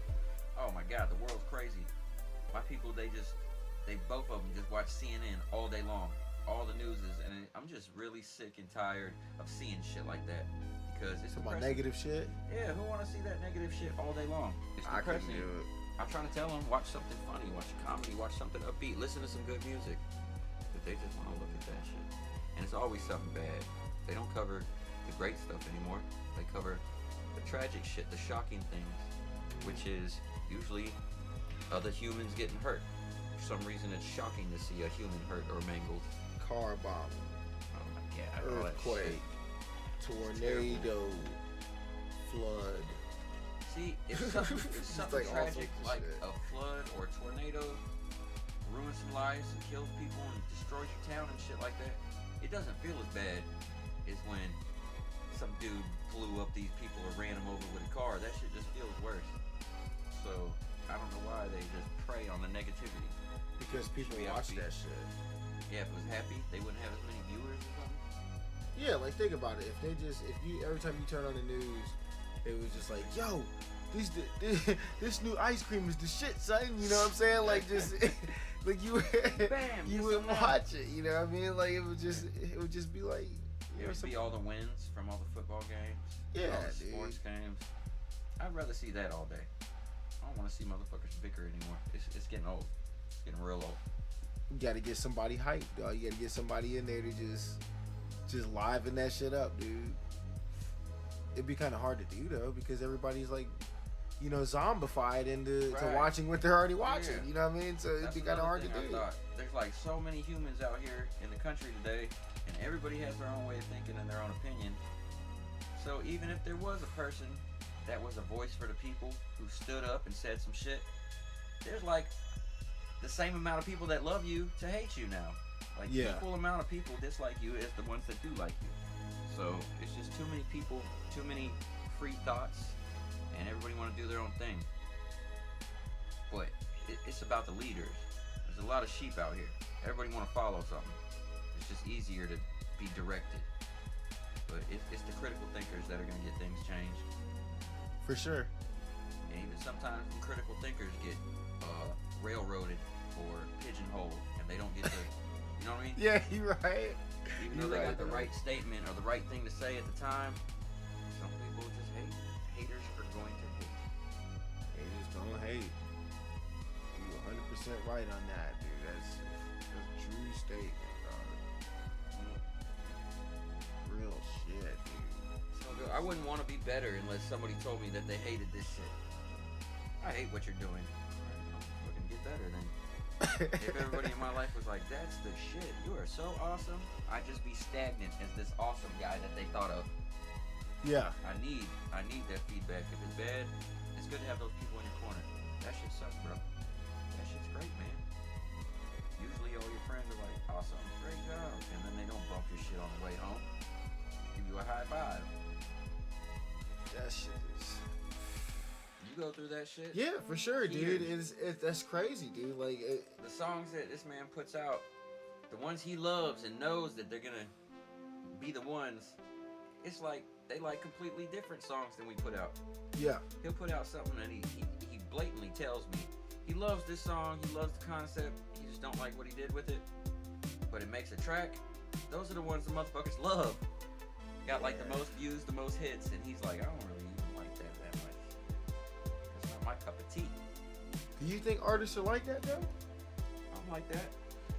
Oh my God, the world's crazy. My people, they both of them just watch CNN all day long, all the news is, and I'm just really sick and tired of seeing shit like that because it's
about
depressing.
negative shit.
Yeah, who want to see that negative shit all day long? It's
I couldn't
depressing.
do it.
I'm trying to tell them, watch something funny, watch a comedy, watch something upbeat, listen to some good music. But they just want to look at that shit, and it's always something bad. They don't cover the great stuff anymore. They cover the tragic shit, the shocking things, which is usually other humans getting hurt. For some reason, it's shocking to see a human hurt or mangled.
Car bomb.
Oh my God!
Earthquake. Tornado. Flood.
See, if something
like
tragic like
shit.
a flood or a tornado ruins some lives and kills people and destroys your town and shit like that, it doesn't feel as bad as when some dude blew up these people or ran them over with a car. That shit just feels worse. So I don't know why they just prey on the negativity.
Because people
Should be
watch
upbeat.
that shit.
Yeah, if it was happy, they wouldn't have as many viewers or something.
Yeah, like think about it. If you every time you turn on the news, it was just like, yo, this new ice cream is the shit, son. You know what I'm saying? Like just like you
Bam,
you
get
would
some now.
watch it. You know what I mean? Like it would just be like,
It would be all the wins from all the football games.
Yeah,
all the
dude.
sports games. I'd rather see that all day. I don't want to see motherfuckers bicker anymore. It's getting old. It's getting real old.
You got to get somebody hyped, dog. You got to get somebody in there to just liven that shit up, dude. It'd be kind of hard to do though because everybody's like, you know, zombified into to
Right.
watching what they're already watching.
Yeah.
You know what I mean? So it'd
That's
be kind of
another
hard to
thing
do.
I thought. There's like so many humans out here in the country today, and everybody has their own way of thinking and their own opinion. So even if there was a person that was a voice for the people who stood up and said some shit, there's like the same amount of people that love you to hate you now. Like
Yeah.
equal amount of people dislike you as the ones that do like you. So it's just too many people, too many free thoughts, and everybody want to do their own thing. But it's about the leaders. There's a lot of sheep out here. Everybody want to follow something. It's just easier to be directed. But it's the critical thinkers that are going to get things changed.
For sure.
And even sometimes the critical thinkers get railroaded or pigeonholed, and they don't get to, you know what I mean?
Yeah, you're right.
Even though they got the right statement or the right thing to say at the time, some people just hate. Haters are going to hate.
They just don't hate. You're 100% right on that, dude. That's a true statement, dog. Real shit, dude.
So I wouldn't want to be better unless somebody told me that they hated this shit. I hate what you're doing. Fucking get better then. If everybody in my life was like, that's the shit, you are so awesome, I'd just be stagnant as this awesome guy that they thought of.
Yeah.
I need that feedback. If it's bad, it's good to have those people in your corner. That shit sucks, bro. That shit's great, man. Usually all your friends are like, awesome, great job, and then they don't bump your shit on the way home. Give you a high five.
That shit is.
You go through that shit?
Yeah, for sure, dude.
Years.
That's crazy, dude. Like,
The songs that this man puts out, the ones he loves and knows that they're gonna be the ones, it's like they like completely different songs than we put out.
yeah,
He'll put out something and he blatantly tells me he loves this song, he loves the concept, he just don't like what he did with it, but it makes a track. Those are the ones the motherfuckers love. Got like the most views, the most hits, and he's like, I don't really even like that much. It's not my cup of tea.
do you think artists are like that though?
I'm like that.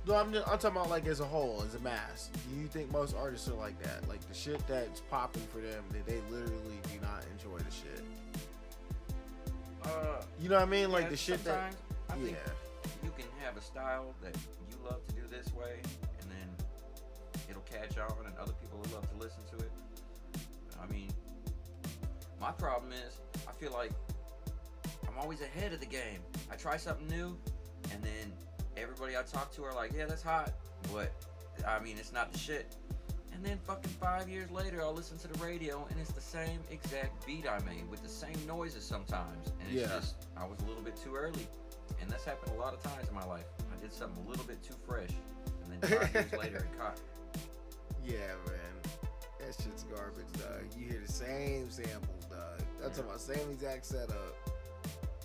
No, I'm talking about like as a whole, as a mass. Do you think most artists are like that? Like the shit that's popping for them, that they literally do not enjoy the shit. You know what I mean? Like
Yeah,
the shit that.
sometimes I think
Yeah.
you can have a style that you love to do this way, and then it'll catch on, and other people will love to listen to it. I mean, my problem is I feel like I'm always ahead of the game. I try something new, and then everybody I talk to are like, yeah, that's hot, but I mean, it's not the shit. And then fucking 5 years later, I'll listen to the radio, and it's the same exact beat I made with the same noises sometimes. And it's
Yeah.
just, I was a little bit too early. And that's happened a lot of times in my life. I did something a little bit too fresh, and then 5 years later it caught.
Yeah, man. That shit's garbage, dog. You hear the same samples, dog. I'm talking about same exact setup.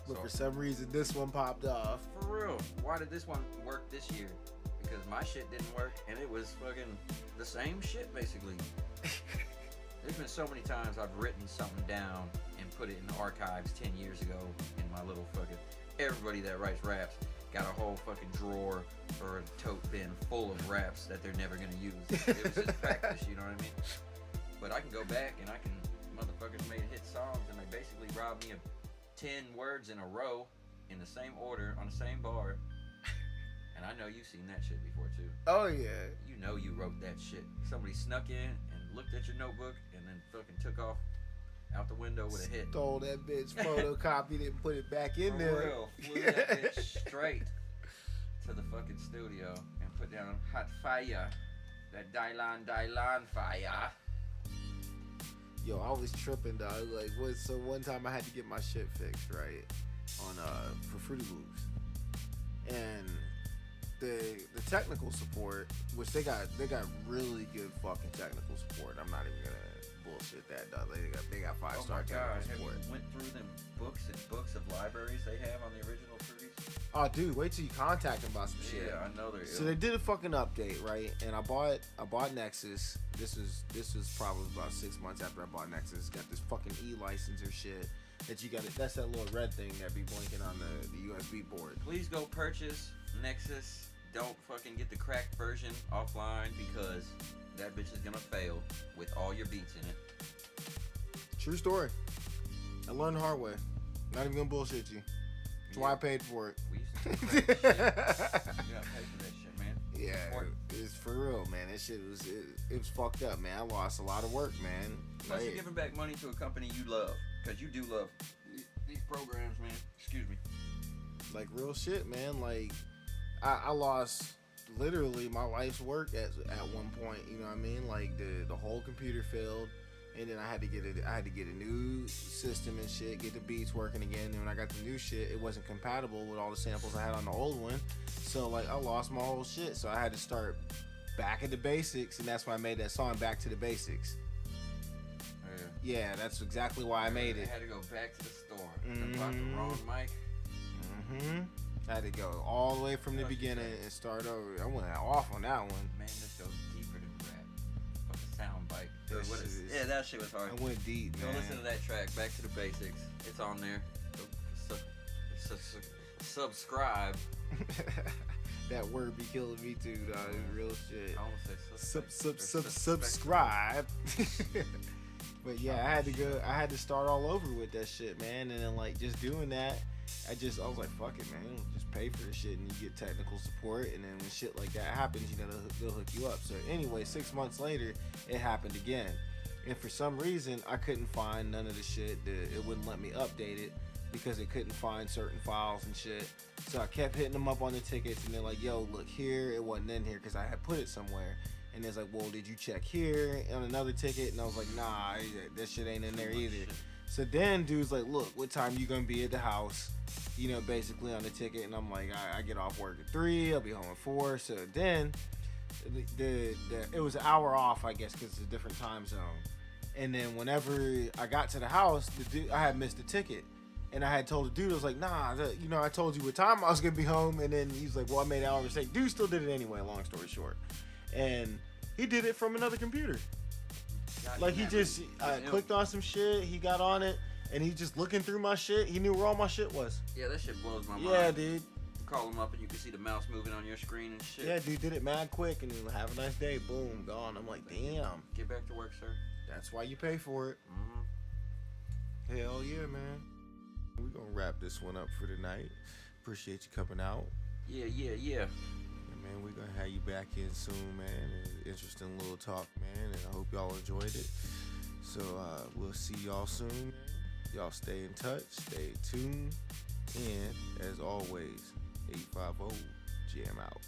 But
So-
for some reason, this one popped off.
For real, why did this one work this year? Because my shit didn't work, and it was fucking the same shit, basically. There's been so many times I've written something down and put it in the archives 10 years ago in my little fucking... Everybody that writes raps got a whole fucking drawer or a tote bin full of raps that they're never gonna use. It was just practice, you know what I mean? But I can go back and I can... Motherfuckers made hit songs and they basically robbed me of 10 words in a row in the same order on the same bar. And I know you've seen that shit before too.
Oh, yeah.
You know you wrote that shit. Somebody snuck in and looked at your notebook and then fucking took off out the window with a hit.
Stole that bitch, photocopied it, and put it back in
For
there.
real, flew that bitch straight to the fucking studio and put down hot fire. That Dylan fire.
Yo, I was tripping, dog. Like, so one time I had to get my shit fixed, right? On for Fruity Loops, and the technical support, which they got really good fucking technical support. I'm not even gonna bullshit that, dog. They got 5-star technical
Have
support.
you went through them books and books of libraries they have on the original Fruities?
Oh, dude, wait till you contact them about some shit.
Yeah, I know they're
So they did a fucking update, right? And I bought Nexus. This was probably about 6 months after I bought Nexus. Got this fucking e-licenser shit that you got. That's that little red thing that be blinking on the USB board.
Please go purchase Nexus. Don't fucking get the cracked version offline because that bitch is gonna fail with all your beats in it.
True story. I learned the hard way. Not even gonna bullshit you. That's why I paid for it.
We used to do that shit. You gotta pay for that shit, man.
Yeah,
Important.
it's for real, man. That shit was it was fucked up, man. I lost a lot of work, man.
Plus, you're giving back money to a company you love because you do love these programs, man. Excuse me.
Like real shit, man. Like I lost literally my life's work at one point. You know what I mean? Like the whole computer failed, and then I had to get a new system and shit, get the beats working again. And when I got the new shit, it wasn't compatible with all the samples I had on the old one. So like I lost my whole shit. So I had to start back at the basics, and that's why I made that song Back to the Basics. Yeah, that's exactly why I made it.
I had to go back to the store.
Mhm.
I bought the wrong mic.
I had to go all the way from the beginning and start over. I went off on that one.
Man, this goes deeper than rap. Fucking sound bite.
That
What
shit
is-
is-
yeah, that shit was hard.
I went deep,
Go
man.
listen to that track, Back to the Basics. It's on there. Subscribe.
That word be killing me too, dog. It's real shit.
I almost say
Subscribe. But yeah, I had to start all over with that shit, man. And then like just doing that, I was like, fuck it, man. Just pay for the shit and you get technical support. And then when shit like that happens, you know, they'll hook you up. So anyway, 6 months later, it happened again. And for some reason, I couldn't find none of the shit. It wouldn't let me update it because it couldn't find certain files and shit. So I kept hitting them up on the tickets, and they're like, yo, look here. It wasn't in here because I had put it somewhere. And it's like, well, did you check here on another ticket? And I was like, nah, that shit ain't in there either. So then dude's like, look, what time you gonna be at the house? You know, basically on the ticket. And I'm like, I get off work at 3, I'll be home at 4. So then it was an hour off, I guess, because it's a different time zone. And then whenever I got to the house, I had missed the ticket. And I had told the dude, I was like, nah, I told you what time I was gonna be home. And then he's like, well, I made an hour mistake. Dude still did it anyway, long story short. And he did it from another computer. Like he just clicked on some shit, he got on it, and he just looking through my shit. He knew where all my shit was.
Yeah, that shit blows my mind.
Yeah, dude.
Call him up and you can see the mouse moving on your screen and shit.
Yeah, dude did it mad quick, and have a nice day. Boom, gone. I'm like, damn.
Get back to work, sir.
That's why you pay for it.
Mm-hmm.
Hell yeah, man. We're gonna wrap this one up for tonight. Appreciate you coming out.
Yeah.
And man, we're gonna have you back in soon, man. Interesting little talk, man, and I hope y'all enjoyed it. So we'll see y'all soon, man. Y'all stay in touch, stay tuned, and as always, 850 Jam out.